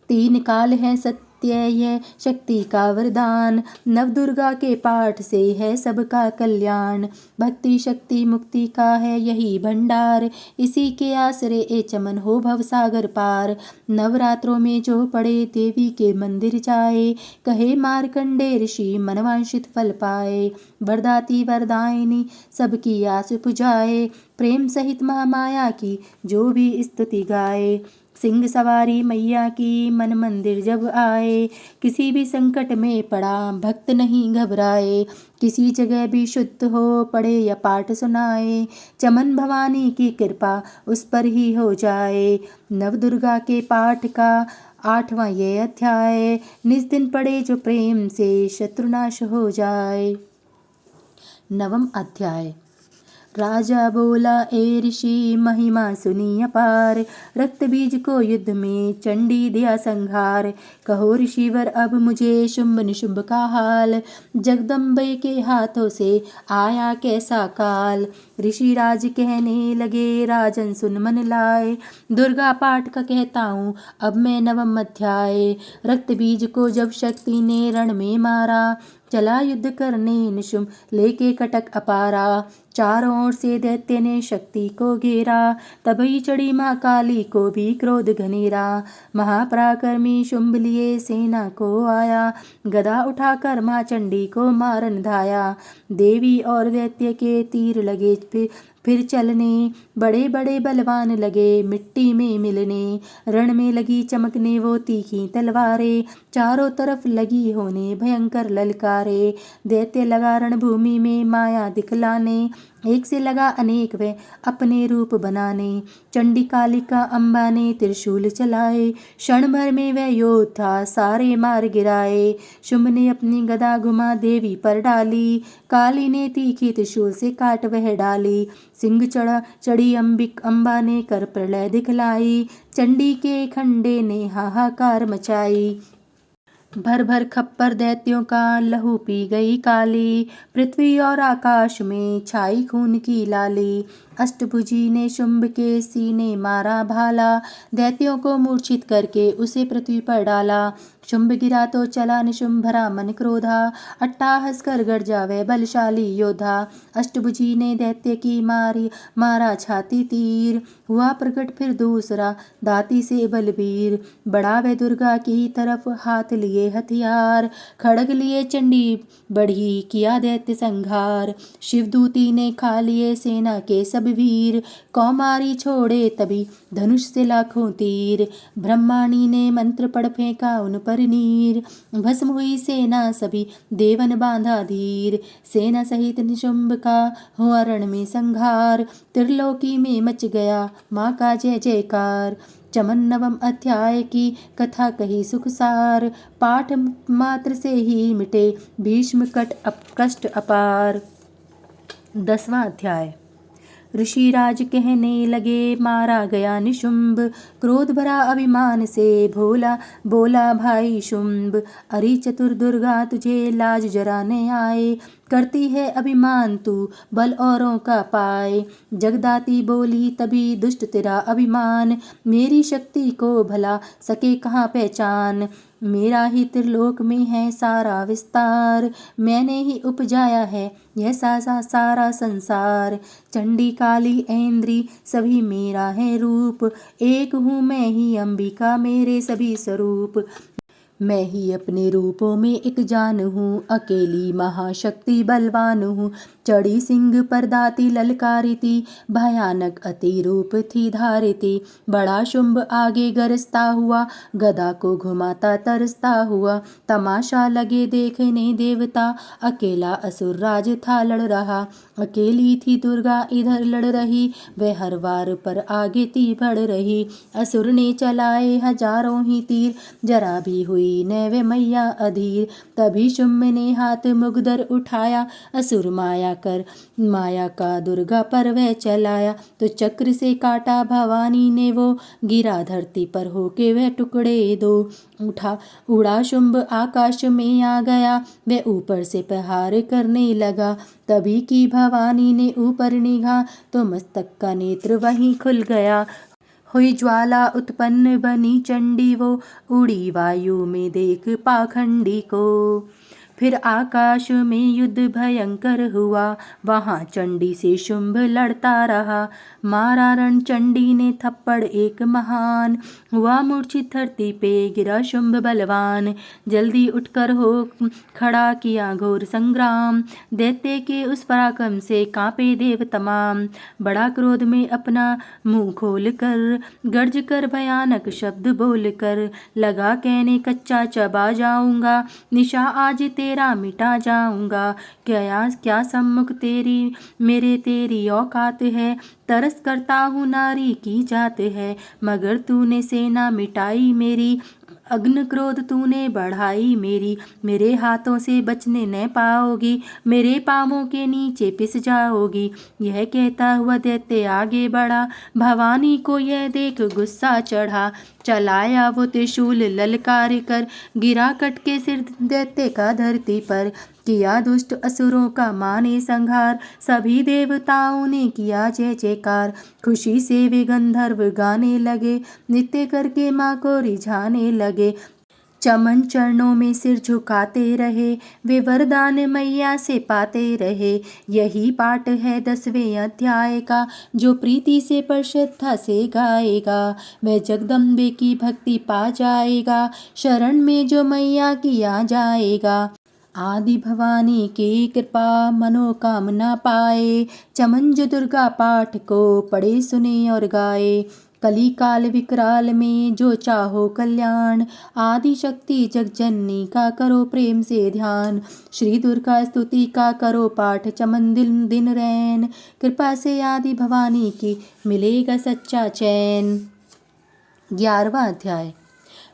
तीन काल है सत्य यह शक्ति का वरदान। नवदुर्गा के पाठ से है सबका कल्याण। भक्ति शक्ति मुक्ति का है यही भंडार। इसी के आसरे ए चमन हो भवसागर पार। नवरात्रों में जो पड़े देवी के मंदिर जाए। कहे मार्कंडे ऋषि मनवांछित फल पाए। वरदाती वरदायिनी सबकी आस पुजाए। प्रेम सहित महामाया की जो भी स्तुति गाए। सिंह सवारी मैया की मन मंदिर जब आए। किसी भी संकट में पड़ा भक्त नहीं घबराए। किसी जगह भी शुद्ध हो पड़े या पाठ सुनाए। चमन भवानी की कृपा उस पर ही हो जाए। नवदुर्गा के पाठ का 8वां ये अध्याय। निज दिन पढ़े जो प्रेम से शत्रुनाश हो जाए। 9वां अध्याय। राजा बोला ए ऋषि महिमा सुनी अपार। रक्त बीज को युद्ध में चंडी दिया संहार। कहो ऋषिवर अब मुझे शुंभ निशुंभ का हाल। जगदम्बे के हाथों से आया कैसा काल। ऋषि राज कहने लगे राजन सुन मन लाए। दुर्गा पाठ का कहता हूँ अब मैं 9वां अध्याय। रक्त बीज को जब शक्ति ने रण में मारा। चला युद्ध करने निशुंभ लेके कटक अपारा। चारों ओर से दैत्य ने शक्ति को घेरा। तभी चढ़ी माँ काली को भी क्रोध घनेरा। महापराक्रमी शुंभ लिए सेना को आया। गदा उठाकर माँ चंडी को मारन धाया। देवी और दैत्य के तीर लगे फिर चलने। बड़े बड़े बलवान लगे मिट्टी में मिलने। रण में लगी चमकने वो तीखी तलवारें। चारों तरफ लगी होने भयंकर ललकारे। दैत्य लगा रणभूमि में माया दिखलाने। एक से लगा अनेक वे अपने रूप बनाने। चंडी कालिका अम्बा ने त्रिशूल चलाए। क्षण भर में वह योद्धा सारे मार गिराए। शुंभ ने अपनी गदा घुमा देवी पर डाली। काली ने तीखी त्रिशूल से काट वह डाली। सिंह चढ़ी अम्बा ने कर प्रलय दिखलाई। चंडी के खंडे ने हाहाकार मचाई। भर भर खप्पर दैत्यों का लहू पी गई काली, पृथ्वी और आकाश में छाई खून की लाली। अष्टभुजी ने शुंभ के सीने मारा भाला, दैत्यों को मूर्छित करके उसे पृथ्वी पर डाला। शुंभ गिरा तो चला निशुंभ भरा मन क्रोधा, अट्टाहस कर गरजा वह बलशाली योद्धा। अष्टभुजी ने दैत्य की मारा छाती तीर, हुआ प्रकट फिर दूसरा दाती से बलबीर। बढ़ा वह दुर्गा की तरफ हाथ लिए हथियार, खड़ग लिए चंडी बढ़ी किया दैत्य संघार। शिवदूती ने खा लिए सेना के सब वीर, कौमारी छोड़े तभी धनुष से लाखों तीर। ब्रह्माणी ने मंत्र पढ़ फेंका उन पर नीर, भस्म हुई सेना सभी देवन बांधा धीर। सेना सहित निशुंभ का हुआ रण में संघार, त्रिलोकी में मच गया माँ का जय जयकार। चमन नवम अध्याय की कथा कही सुखसार, पाठ मात्र से ही मिटे भीष्म कष्ट अपार। 10वां अध्याय। ऋषिराज कहने लगे मारा गया निशुंभ, क्रोध भरा अभिमान से बोला भाई शुंभ। अरे चतुर दुर्गा तुझे लाज जराने आए, करती है अभिमान तू बल औरों का पाए। जगदाती बोली तभी दुष्ट तेरा अभिमान, मेरी शक्ति को भला सके कहाँ पहचान। मेरा ही त्रिलोक में है सारा विस्तार, मैंने ही उपजाया है यह सारा संसार। चंडी काली ऐन्द्री सभी मेरा है रूप, एक हूँ मैं ही अंबिका मेरे सभी स्वरूप। मैं ही अपने रूपों में एक जान हूँ, अकेली महाशक्ति बलवान हूँ। चढ़ी सिंह पर दाती ललकारी थी, भयानक अति रूप थी धारिती। बड़ा शुंभ आगे गरजता हुआ, गदा को घुमाता तरसता हुआ। तमाशा लगे देखने देवता, अकेला असुर राज था लड़ रहा। अकेली थी दुर्गा इधर लड़ रही, वह हर वार पर आगे थी बढ़ रही। असुर ने चलाए हजारों ही तीर, जरा भी हुई न वे मैया अधीर। तभी शुंभ ने हाथ मुगदर उठाया, असुर माया का दुर्गा पर वह चलाया। तो चक्र से काटा भवानी ने वो, गिरा धरती पर होके वह टुकड़े दो। उड़ा शुंभ आकाश में आ गया, वह ऊपर से प्रहार करने लगा। तभी की भवानी ने ऊपर निगाह, तो मस्तक का नेत्र वहीं खुल गया। हुई ज्वाला उत्पन्न बनी चंडी वो, उड़ी वायु में देख पाखंडी को। फिर आकाश में युद्ध भयंकर हुआ, वहाँ चंडी से शुंभ लड़ता रहा। मारा रण चंडी ने थप्पड़ एक महान, हुआ मूर्छित धरती पे गिरा शुंभ बलवान। जल्दी उठकर हो खड़ा किया घोर संग्राम, दैत्य के उस पराक्रम से कांपे देव तमाम। बड़ा क्रोध में अपना मुंह खोल कर, गर्ज कर भयानक शब्द बोल कर, लगा कहने कच्चा चबा जाऊंगा, निशा आज तेरा मिटा जाऊंगा। क्या सम्मुख तेरी औकात है, तरस करता हूँ नारी की जात है। मगर तूने सेना मिटाई मेरी, अग्नि क्रोध तूने बढ़ाई मेरी। मेरे हाथों से बचने न पाओगी, मेरे पांवों के नीचे पिस जाओगी। यह कहता हुआ दैत्य आगे बढ़ा, भवानी को यह देख गुस्सा चढ़ा। चलाया वो त्रिशूल ललकार कर, गिरा कट के सिर दैत्य का धरती पर। किया दुष्ट असुरों का माने संहार, सभी देवताओं ने किया जय जयकार। खुशी से वे गंधर्व गाने लगे, नृत्य करके माँ को रिझाने लगे। चमन चरणों में सिर झुकाते रहे, वे वरदान मैया से पाते रहे। यही पाठ है 10वें अध्याय का, जो प्रीति से पर श्रद्धा से गाएगा वह जगदम्बे की भक्ति पा जाएगा। शरण में जो मैया किया जाएगा, आदि भवानी की कृपा मनोकामना पाए। चमन जो दुर्गा पाठ को पढ़े सुने और गाए, कली काल विकराल में जो चाहो कल्याण। आदि शक्ति जगजननी का करो प्रेम से ध्यान, श्री दुर्गा स्तुति का करो पाठ चमन दिन रैन। कृपा से आदि भवानी की मिलेगा सच्चा चैन। 11वां अध्याय।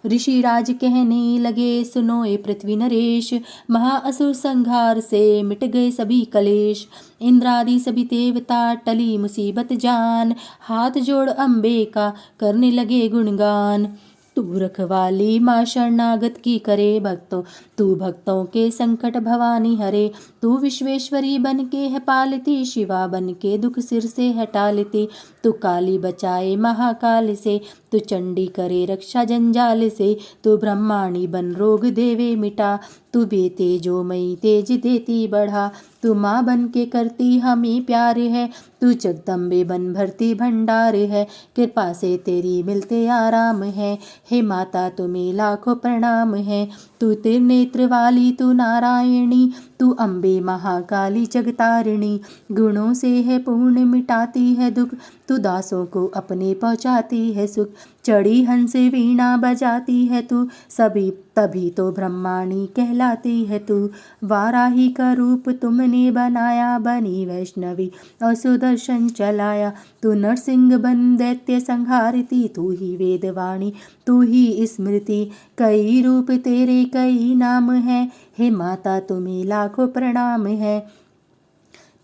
ऋषिराज कहने लगे सुनो ये पृथ्वी नरेश, महाअसुर संहार से मिट गए सभी कलेश। इंद्रादि सभी देवता टली मुसीबत जान, हाथ जोड़ अम्बे का करने लगे गुणगान। तू रखवाली माँ शरणागत की करे भक्तों, तू भक्तों के संकट भवानी हरे। तू विश्वेश्वरी बन के है पालती, शिवा बन के दुख सिर से हटा लेती। तू काली बचाए महाकाल से, तू चंडी करे रक्षा जंजाल से। तू ब्रह्माणी बन रोग देवे मिटा, तू बेतेजोमयी तेज देती बढ़ा। तू माँ बन के करती हमें प्यार है, तू जगदम्बे बन भरती भंडार है। कृपा से तेरी मिलते आराम है, हे माता तुम्हें लाखों प्रणाम है। तू त्रिनेत्र वाली तू नारायणी, तू अम्बे महाकाली जगतारिणी। गुणों से है पूर्ण मिटाती है दुख, तू दासों को अपने पहुँचाती है सुख। चढ़ी हंस वीणा बजाती है तू, सभी तभी तो ब्रह्माणी कहलाती है तू। वाराही का रूप तुमने बनाया, बनी वैष्णवी और सुदर्शन चलाया। तू नरसिंह बन दैत्य संहारती, तू ही वेदवाणी तू ही स्मृति। कई रूप तेरे कई नाम है, हे माता तुम्हें लाखों प्रणाम है।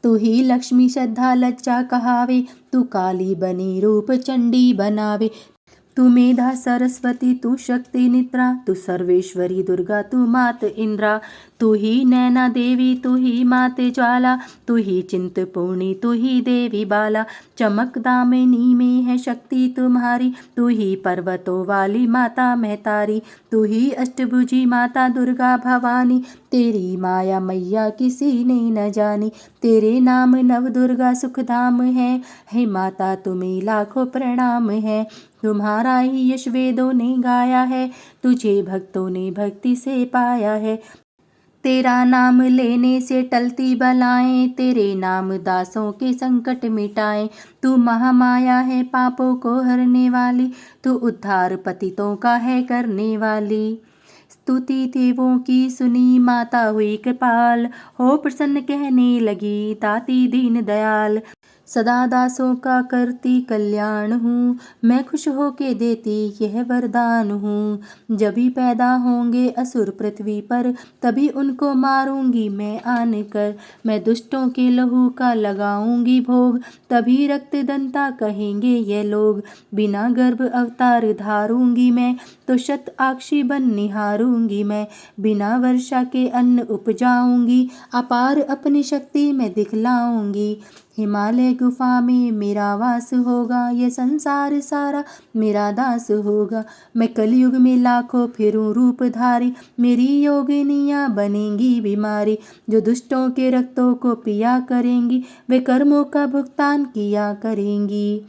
तू ही लक्ष्मी श्रद्धा लज्जा कहावे, तू काली बनी रूप चंडी बनावे। तू मेधा सरस्वती तू शक्ति निद्रा, तू सर्वेश्वरी दुर्गा तू मात इंद्रा। तू ही नैना देवी तू ही मात ज्वाला, तू ही चिंतपूर्णी तू ही देवी बाला। चमक दामिनी में है शक्ति तुम्हारी, तू ही पर्वतों वाली माता महतारी। तू ही अष्टभुजी माता दुर्गा भवानी, तेरी माया मैया किसी ने न जानी। तेरे नाम नव दुर्गा सुखधाम है, हे माता तुम्हें लाखों प्रणाम है। तुम्हारा ही यश वेदों ने गाया है, तुझे भक्तों ने भक्ति से पाया है। तेरा नाम लेने से टलती बलाएं, तेरे नाम दासों के संकट मिटाएं। तू महामाया है पापों को हरने वाली, तू उद्धार पतितों का है करने वाली। स्तुति देवों की सुनी माता हुई कृपाल, हो प्रसन्न कहने लगी ताती दीन दयाल। सदा दासों का करती कल्याण हूँ, मैं खुश होके देती यह वरदान हूँ। जब भी पैदा होंगे असुर पृथ्वी पर, तभी उनको मारूंगी मैं आन कर। मैं दुष्टों के लहू का लगाऊंगी भोग, तभी रक्त दंता कहेंगे ये लोग। बिना गर्भ अवतार धारूंगी मैं, तो शत आक्षी बन निहारूंगी मैं। बिना वर्षा के अन्न उपजाऊंगी, अपार अपनी शक्ति मैं दिखलाऊंगी। हिमालय गुफा में मेरा वास होगा, ये संसार सारा मेरा दास होगा। मैं कलयुग में लाखों फिरूं रूपधारी, मेरी योगिनियाँ बनेंगी बीमारी। जो दुष्टों के रक्तों को पिया करेंगी, वे कर्मों का भुगतान किया करेंगी।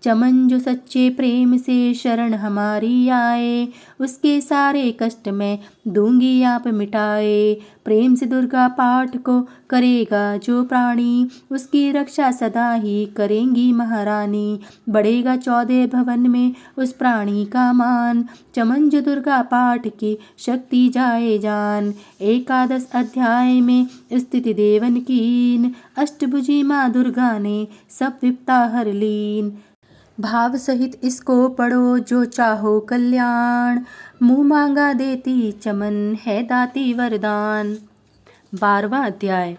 चमन जो सच्चे प्रेम से शरण हमारी आए, उसके सारे कष्ट मैं दूंगी आप मिटाए। प्रेम से दुर्गा पाठ को करेगा जो प्राणी, उसकी रक्षा सदा ही करेंगी महारानी। बढ़ेगा 14 भवन में उस प्राणी का मान, चमन जो दुर्गा पाठ की शक्ति जाए जान। एकादश अध्याय में स्थिति देवन कीन, अष्टभुजी माँ दुर्गा ने सब विपदा हर लीन। भाव सहित इसको पढ़ो जो चाहो कल्याण, मुँह मांगा देती चमन है दाती वरदान। 12वां अध्याय।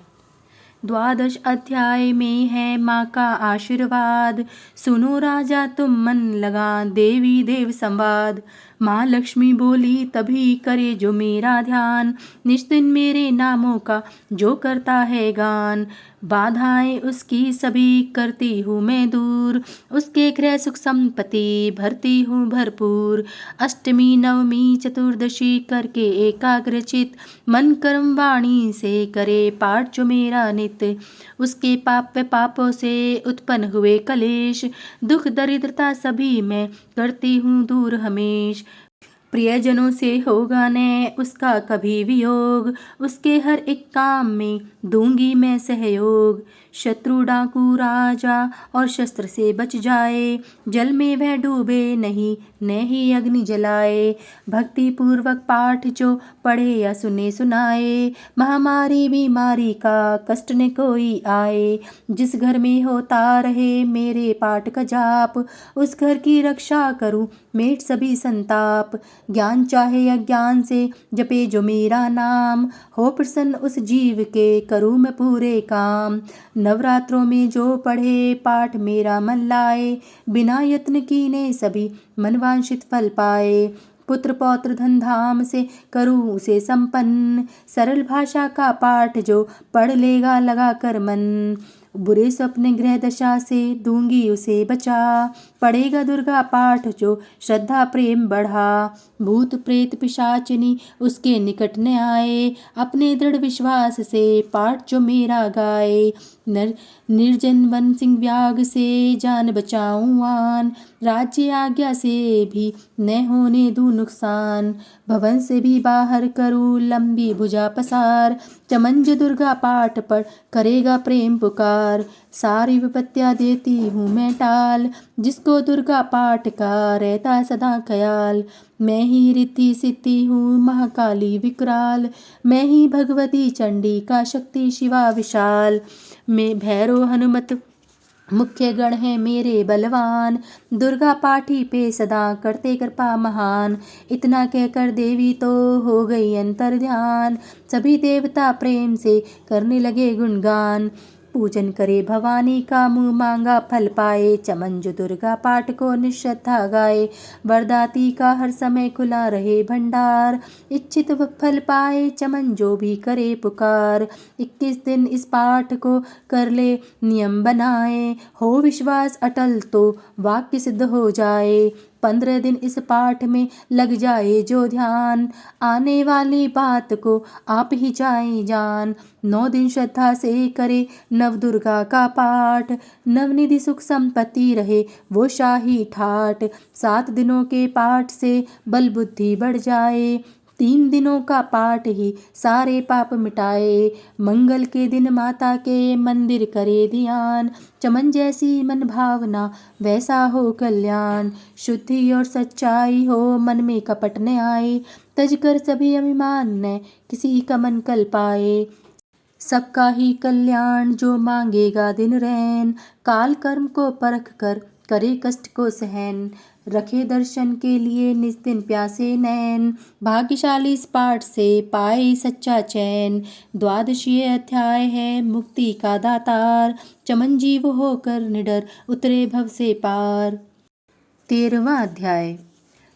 द्वादश अध्याय में है माँ का आशीर्वाद, सुनो राजा तुम मन लगा देवी देव संवाद। माँ लक्ष्मी बोली तभी करे जो मेरा ध्यान, निश्चिन मेरे नामों का जो करता है गान। बाधाएं उसकी सभी करती हूँ मैं दूर, उसके गृह सुख संपत्ति भरती हूँ भरपूर। अष्टमी नवमी चतुर्दशी करके एकाग्रचित, मन कर्म वाणी से करे पाठ जो मेरा नित्य। उसके पाप व पापों से उत्पन्न हुए कलेश, दुख दरिद्रता सभी मैं करती हूँ दूर हमेश। प्रियजनों से होगा न उसका कभी वियोग, उसके हर एक काम में दूंगी मैं सहयोग। शत्रु डाकू राजा और शस्त्र से बच जाए, जल में वह डूबे नहीं न ही अग्नि जलाए। भक्ति पूर्वक पाठ जो पढ़े या सुने सुनाए, महामारी बीमारी का कष्ट न कोई आए। जिस घर में होता रहे मेरे पाठ का जाप, उस घर की रक्षा करूं मेट सभी संताप। ज्ञान चाहे अज्ञान से जपे जो मेरा नाम, हो प्रसन्न उस जीव के करूँ मैं पूरे काम। नवरात्रों में जो पढ़े पाठ मेरा मन लाए, बिना यत्न कीने सभी मनवांछित फल पाए। पुत्र पौत्र धन धाम से करूँ उसे संपन्न, सरल भाषा का पाठ जो पढ़ लेगा लगा कर मन। बुरे स्वप्न ग्रह दशा से दूंगी उसे बचा, पढ़ेगा दुर्गा पाठ जो श्रद्धा प्रेम बढ़ा। भूत प्रेत पिशाचिनी उसके निकट न आए, अपने दृढ़ विश्वास से पाठ जो मेरा गाए। निर्जन वन सिंह व्याग से जान बचाऊं आन, राज्य आज्ञा से भी न होने दूं नुकसान। भवन से भी बाहर करूं लंबी भुजा पसार, चमंज दुर्गा पाठ पर करेगा प्रेम पुकार। सारी विपत्तियां देती हूँ मैं टाल, जिसको दुर्गा पाठ का रहता सदा ख्याल। मैं ही रिद्धि सिद्धि हूँ महाकाली विकराल, मैं ही भगवती चंडी का शक्ति शिवा विशाल। मैं भैरव हनुमत मुख्य गण है मेरे बलवान, दुर्गा पाठी पे सदा करते कृपा महान। इतना कहकर देवी तो हो गई अंतर ध्यान, सभी देवता प्रेम से करने लगे गुणगान। पूजन करे भवानी का मुँह मांगा फल पाए, चमंजु दुर्गा पाठ को निश्रद्धा गाए। वरदाती का हर समय खुला रहे भंडार, इच्छित फल पाए चमन जो भी करे पुकार। 21 दिन इस पाठ को कर ले नियम बनाए, हो विश्वास अटल तो वाक्य सिद्ध हो जाए। 15 दिन इस पाठ में लग जाए जो ध्यान, आने वाली बात को आप ही जाए जान। 9 दिन श्रद्धा से करे नव दुर्गा का पाठ, नवनिधि सुख संपत्ति रहे वो शाही ठाट। 7 दिनों के पाठ से बल बुद्धि बढ़ जाए, 3 दिनों का पाठ ही सारे पाप मिटाए। मंगल के दिन माता के मंदिर करे ध्यान, चमन जैसी मन भावना वैसा हो कल्याण। शुद्धि और सच्चाई हो मन में कपट न आए, तज कर सभी अभिमान न किसी का मन कल पाए। सबका ही कल्याण जो मांगेगा दिन रैन, काल कर्म को परख कर करे कष्ट को सहन। रखे दर्शन के लिए निज दिन प्यासे नैन, भाग्यशाली इस पाठ से पाए सच्चा चैन। 12वां अध्याय है मुक्ति का दातार, चमन जीव होकर निडर उतरे भव से पार। 13वां अध्याय।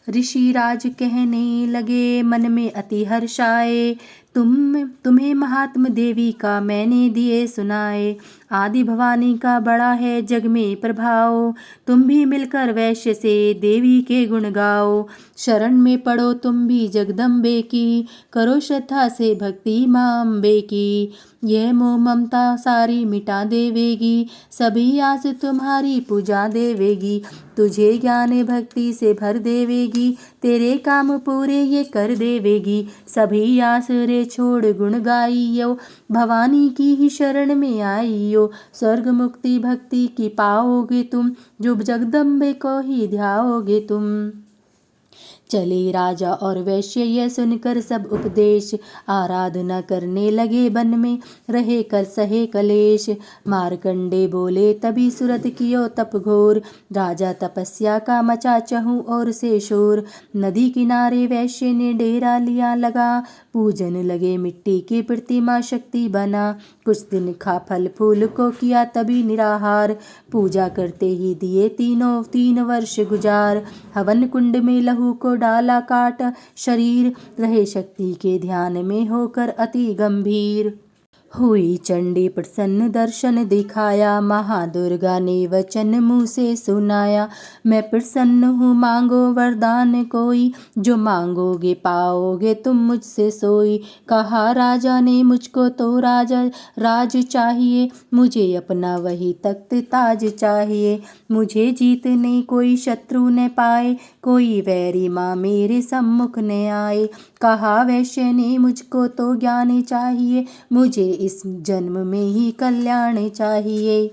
ऋषि राज कहने लगे मन में अति हर्ष आए, तुम्हें महात्म देवी का मैंने दिए सुनाए। आदि भवानी का बड़ा है जग में प्रभाव, तुम भी मिलकर वैश्य से देवी के गुण गाओ। शरण में पड़ो तुम भी जगदम्बे की, करो श्रद्धा से भक्ति मां अम्बे की। यह मोह ममता सारी मिटा देवेगी, सभी आस तुम्हारी पूजा देवेगी। तुझे ज्ञान भक्ति से भर देवेगी, तेरे काम पूरे ये कर देवेगी। सभी आस रे छोड़ गुण गाइयो, भवानी की ही शरण में आइयो। स्वर्ग मुक्ति भक्ति की पाओगे तुम, जो जगदम्बे को ही ध्याओगे तुम। चले राजा और वैश्य यह सुनकर सब उपदेश, आराधना करने लगे वन में रहे कर सहे कलेश। मारकंडे बोले तभी सुरत कियो तप घोर, राजा तपस्या का मचा चहु और से शोर। नदी किनारे वैश्य ने डेरा लिया लगा, पूजन लगे मिट्टी की प्रतिमा शक्ति बना। कुछ दिन खा फल फूल को किया तभी निराहार, पूजा करते ही दिए 3 वर्ष गुजार। हवन कुंड में लहू को डाला काट शरीर, रहे शक्ति के ध्यान में होकर अति गंभीर। हुई चंडी प्रसन्न दर्शन दिखाया, महादुर्गा ने वचन मुँह से सुनाया। मैं प्रसन्न हूँ मांगो वरदान कोई, जो मांगोगे पाओगे तुम मुझसे सोई। कहा राजा ने मुझको तो राज चाहिए, मुझे अपना वही तख्त ताज चाहिए। मुझे जीतने कोई शत्रु न पाए, कोई वैरी माँ मेरे सम्मुख न आए। कहा वैश्य ने मुझको तो ज्ञान चाहिए, मुझे इस जन्म में ही कल्याण चाहिए।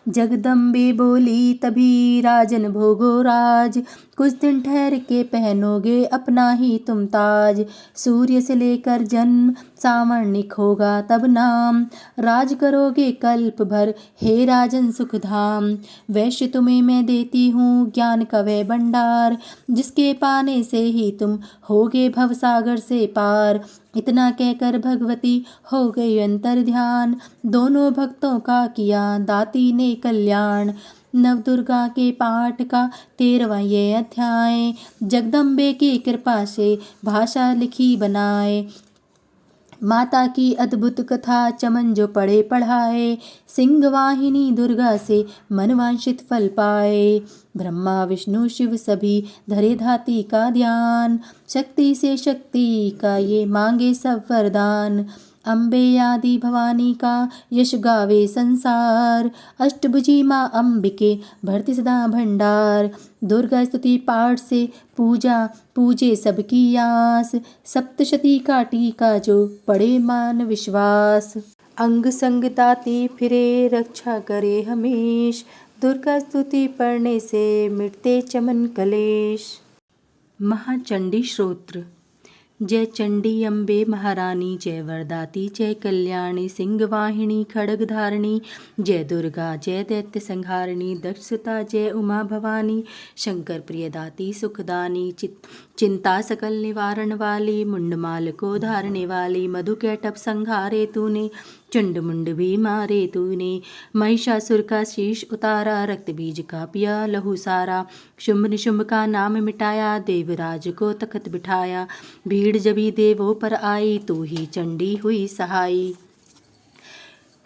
जगदम्बे बोली तभी राजन भोगो राज, कुछ दिन ठहर के पहनोगे अपना ही तुम ताज। सूर्य से लेकर जन्म सावर्णिक होगा तब नाम। राज करोगे कल्प भर हे राजन सुखधाम। वैश्य तुम्हें मैं देती हूँ ज्ञान का वह भंडार, जिसके पाने से ही तुम होगे भवसागर से पार। इतना कहकर भगवती हो गई अंतर ध्यान, दोनों भक्तों का किया दाती ने कल्याण। नवदुर्गा के पाठ का 13वां ये अध्याय, जगदम्बे की कृपा से भाषा लिखी बनाए। माता की अद्भुत कथा चमन जो पढ़े पढ़ाए, सिंह वाहिनी दुर्गा से मनवांछित फल पाए। ब्रह्मा विष्णु शिव सभी धरे धाती का ध्यान, शक्ति से शक्ति का ये मांगे सब वरदान। अम्बे आदि भवानी का यश गावे संसार, अष्टभुजी माँ अम्बिके भरती सदा भंडार। दुर्गा स्तुति पाठ से पूजा पूजे सबकी आस, सप्तशती का टीका जो पढ़े मान विश्वास। अंग संग दाती फिरे रक्षा करे हमेश, दुर्गा स्तुति पढ़ने से मिटते चमन कलेश। महाचंडी स्तोत्र। जय चंडी अम्बे महारानी, जय वरदाती जय कल्याणी, सिंह वाहिनी खड्ग धारिणी। जय दुर्गा जय दैत्य संहारिणी, दक्षता जय उमा भवानी। शंकर प्रियदाती सुखदानी, चिंता सकल निवारण वाली। मुंडमाल को धारने वाली, मधुकैटभ संहारे तूने। चंड मुंड भी मारे तूने, महिषासुर का शीश उतारा। रक्त बीज का पिया लहू सारा, शुंभ निशुंभ का नाम मिटाया। देवराज को तखत बिठाया, भीड़ जबी देवों पर आई। तू ही चंडी हुई सहाई।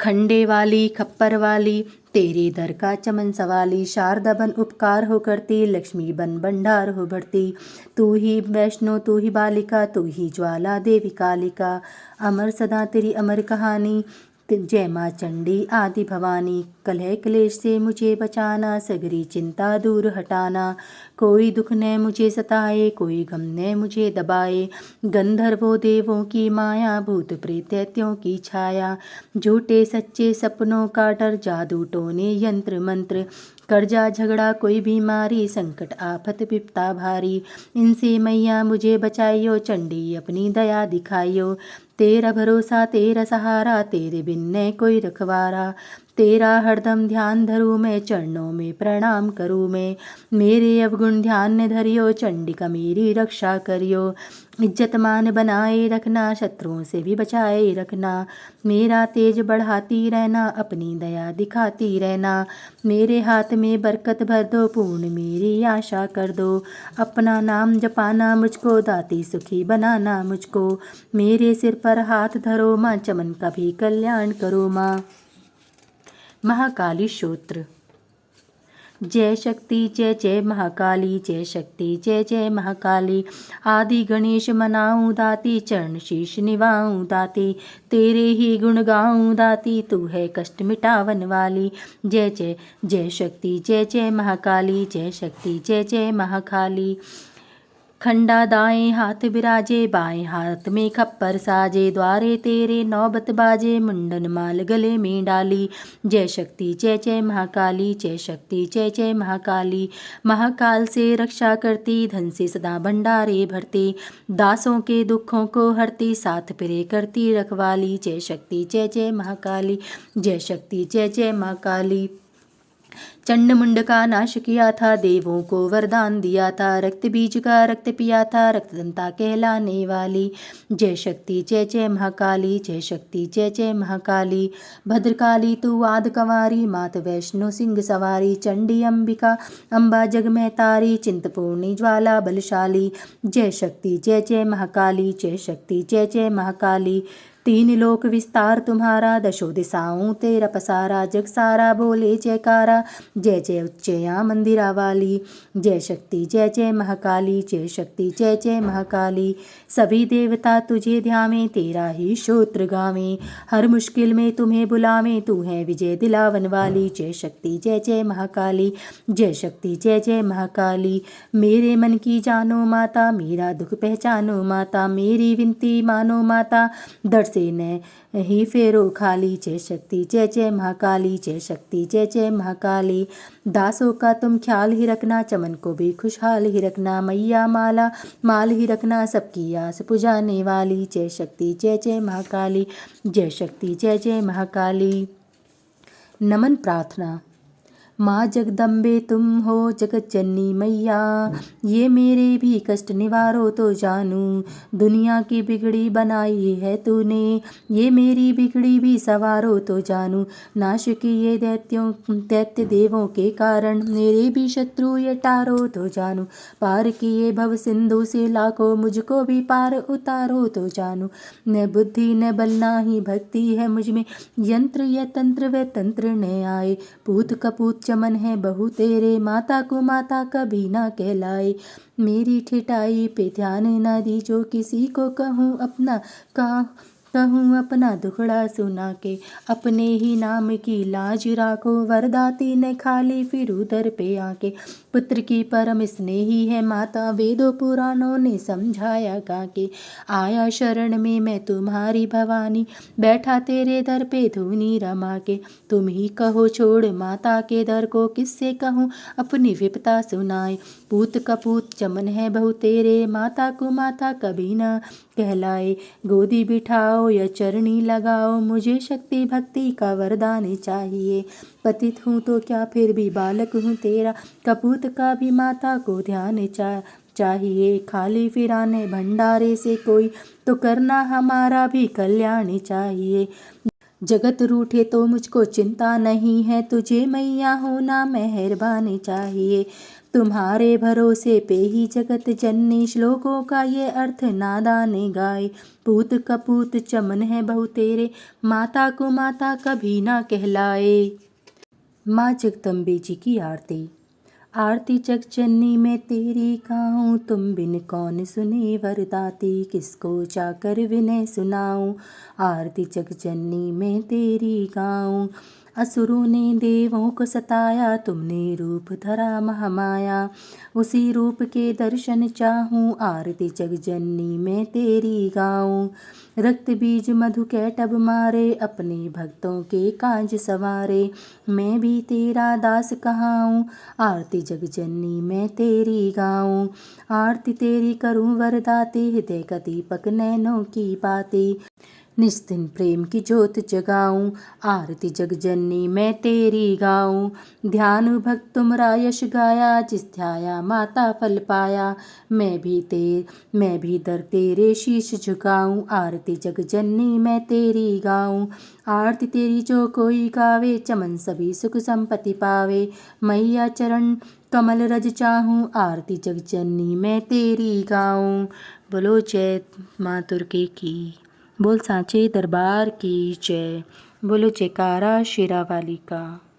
खंडे वाली खप्पर वाली, तेरे दर का चमन सवाली। शारदा बन उपकार हो करती, लक्ष्मी बन भंडार हो भरती। तू ही वैष्णो तू ही बालिका, तू ही ज्वाला देवी कालिका। अमर सदा तेरी अमर कहानी, जय माँ चंडी आदि भवानी। कलह क्लेश से मुझे बचाना, सगरी चिंता दूर हटाना। कोई दुख न मुझे सताए, कोई गम न मुझे दबाए। गंधर्वों देवों की माया, भूत प्रेत दैत्यों की छाया। झूठे सच्चे सपनों का डर, जादू टोने यंत्र मंत्र। कर्जा झगड़ा कोई बीमारी, संकट आफत विपता भारी। इनसे मैया मुझे बचाइयो, चंडी अपनी दया दिखाइयो। तेरा भरोसा तेरा सहारा, तेरे बिन न कोई रखवारा। तेरा हरदम ध्यान धरूँ मैं, चरणों में प्रणाम करूँ मैं। मेरे अवगुण ध्यान न धरियो, चंडिका मेरी रक्षा करियो। इज्जत मान बनाए रखना, शत्रुओं से भी बचाए रखना। मेरा तेज बढ़ाती रहना, अपनी दया दिखाती रहना। मेरे हाथ में बरकत भर दो, पूर्ण मेरी आशा कर दो। अपना नाम जपाना मुझको, दाती सुखी बनाना मुझको। मेरे सिर पर हाथ धरो माँ, चमन का भी कल्याण करो माँ। महाकाली स्तोत्र। जय शक्ति जय जय महाकाली, जय शक्ति जय जय महाकाली। आदि गणेश मनाऊं दाती, चरण शीश निवाऊं दाती। तेरे ही गुण गाऊं दाती, तू है कष्ट मिटावन वाली। जय जय जय शक्ति जय जय महाकाली, जय शक्ति जय जय महाकाली। खंडा दाएं हाथ बिराजे, बाएं हाथ में खप्पर साजे। द्वारे तेरे नौबत बाजे, मुंडन माल गले में डाली। जय शक्ति जय जय महाकाली, जय शक्ति जय जय महाकाली। महाकाल से रक्षा करती, धन से सदा भंडारे भरती। दासों के दुखों को हरती, साथ फिरे करती रखवाली। जय शक्ति जय जय महाकाली, जय शक्ति जय जय महाकाली। चंड मुंड का नाश किया था, देवों को वरदान दिया था। रक्त बीज का रक्त पिया था, रक्तदंता कहलाने वाली। जय शक्ति जय जय महाकाली, जय शक्ति जय जय महाकाली। भद्रकाली तू आद कंवारी, मात वैष्णो सिंह सवारी। चंडी अंबिका अम्बा जग में तारी, चिंतपूर्णी ज्वाला बलशाली। जय शक्ति जय जय महाकाली, जय शक्ति जय जय महाकाली। तीन लोक विस्तार तुम्हारा, दशो दिशाओं तेरा पसारा। जग सारा बोले जयकारा, जय जय उच्चया मंदिरा वाली। जय शक्ति जय जय महाकाली, जय शक्ति जय जय महाकाली। सभी देवता तुझे ध्यावें, तेरा ही स्तोत्र गावें। हर मुश्किल में तुम्हें बुलावें, तू है विजय दिलावन वाली। जय शक्ति जय जय महाकाली, जय शक्ति जय जय महाकाली। मेरे मन की जानो माता, मेरा दुख पहचानो माता। मेरी विनती मानो माता, दर्शन बसे न ही फेरो खाली। जय शक्ति जय जय महाकाली, जय शक्ति जय जय महाकाली। दासों का तुम ख्याल ही रखना, चमन को भी खुशहाल ही रखना। मैया माला माल ही रखना, सबकी आस पुजाने वाली। जय शक्ति जय जय महाकाली, जय शक्ति जय जय महाकाली। नमन प्रार्थना। माँ जगदम्बे तुम हो जगत जननी मैया, ये मेरे भी कष्ट निवारो तो जानू। दुनिया की बिगड़ी बनाई है तूने, ये मेरी बिगड़ी भी सवारो तो जानू। नाश किए दैत्य देवों के कारण, मेरे भी शत्रु ये टारो तो जानू। पार किए भव सिंधु से लाखों, मुझको भी पार उतारो तो जानू। न बुद्धि न बल ना ही भक्ति है मुझ में, यंत्र या तंत्र व तंत्र न आए। पूत कपूत चमन है बहु तेरे, माता को माता कभी ना कहलाए। मेरी ठिठाई पे ध्यान न दीजो, किसी को कहूँ अपना दुखड़ा सुना के। अपने ही नाम की लाज राखो, वरदाती न खाली फिर उधर पे आके। पुत्र की परम स्नेही है माता, वेदों पुराणों ने समझाया गा के। आया शरण में मैं तुम्हारी भवानी, बैठा तेरे दर पे धूनी रमा के। तुम ही कहो छोड़ माता के दर को, किससे कहूँ अपनी विपता सुनाए। पूत कपूत चमन है बहु तेरे, माता को माता कभी न कहलाए। गोदी बिठाओ या चरणी लगाओ, मुझे शक्ति भक्ति का वरदान चाहिए। पतित हूँ तो क्या फिर भी बालक हूँ तेरा, कपूत का भी माता को ध्यान चाहिए। खाली फिराने भंडारे से कोई, तो करना हमारा भी कल्याण चाहिए। जगत रूठे तो मुझको चिंता नहीं है, तुझे मैया होना मेहरबानी चाहिए। तुम्हारे भरोसे पे ही जगत जननी, श्लोकों का ये अर्थ नादान गाए। पूत कपूत चमन है बहु तेरे, माता को माता कभी ना कहलाए। माँ जगदम्बे जी की आरती। आरती जगजननी मैं तेरी गाऊँ, तुम बिन कौन सुने वरदाती। किसको जाकर विनय सुनाऊँ, आरती जगजननी मैं तेरी गाऊँ। असुरों ने देवों को सताया, तुमने रूप धरा महामाया। उसी रूप के दर्शन चाहूँ, आरती जगजननी मैं तेरी गाऊँ। रक्त बीज मधु कैटब मारे, अपने भक्तों के काज सवारे। मैं भी तेरा दास कहाऊँ, आरती जगजननी मैं तेरी गाऊँ। आरती तेरी करूँ वरदाती, हृदय का दीपक नैनों की बाती। निस्दिन प्रेम की ज्योत जगाऊँ, आरती जगजननी मैं तेरी गाऊँ। ध्यान भक्त तुमरा यश गाया, जिस ध्याया माता फल पाया। मैं भी दर तेरे शीश झुकाऊँ, आरती जगजननी मैं तेरी गाऊँ। आरती तेरी जो कोई गावे, चमन सभी सुख संपत्ति पावे। मैया चरण कमल रज चाहूँ, आरती जगजननी मैं तेरी गाऊँ। बोलो जय माँ दुर्गे की, बोल सांचे दरबार की जय। बोलो जयकारा शेरा वाली का।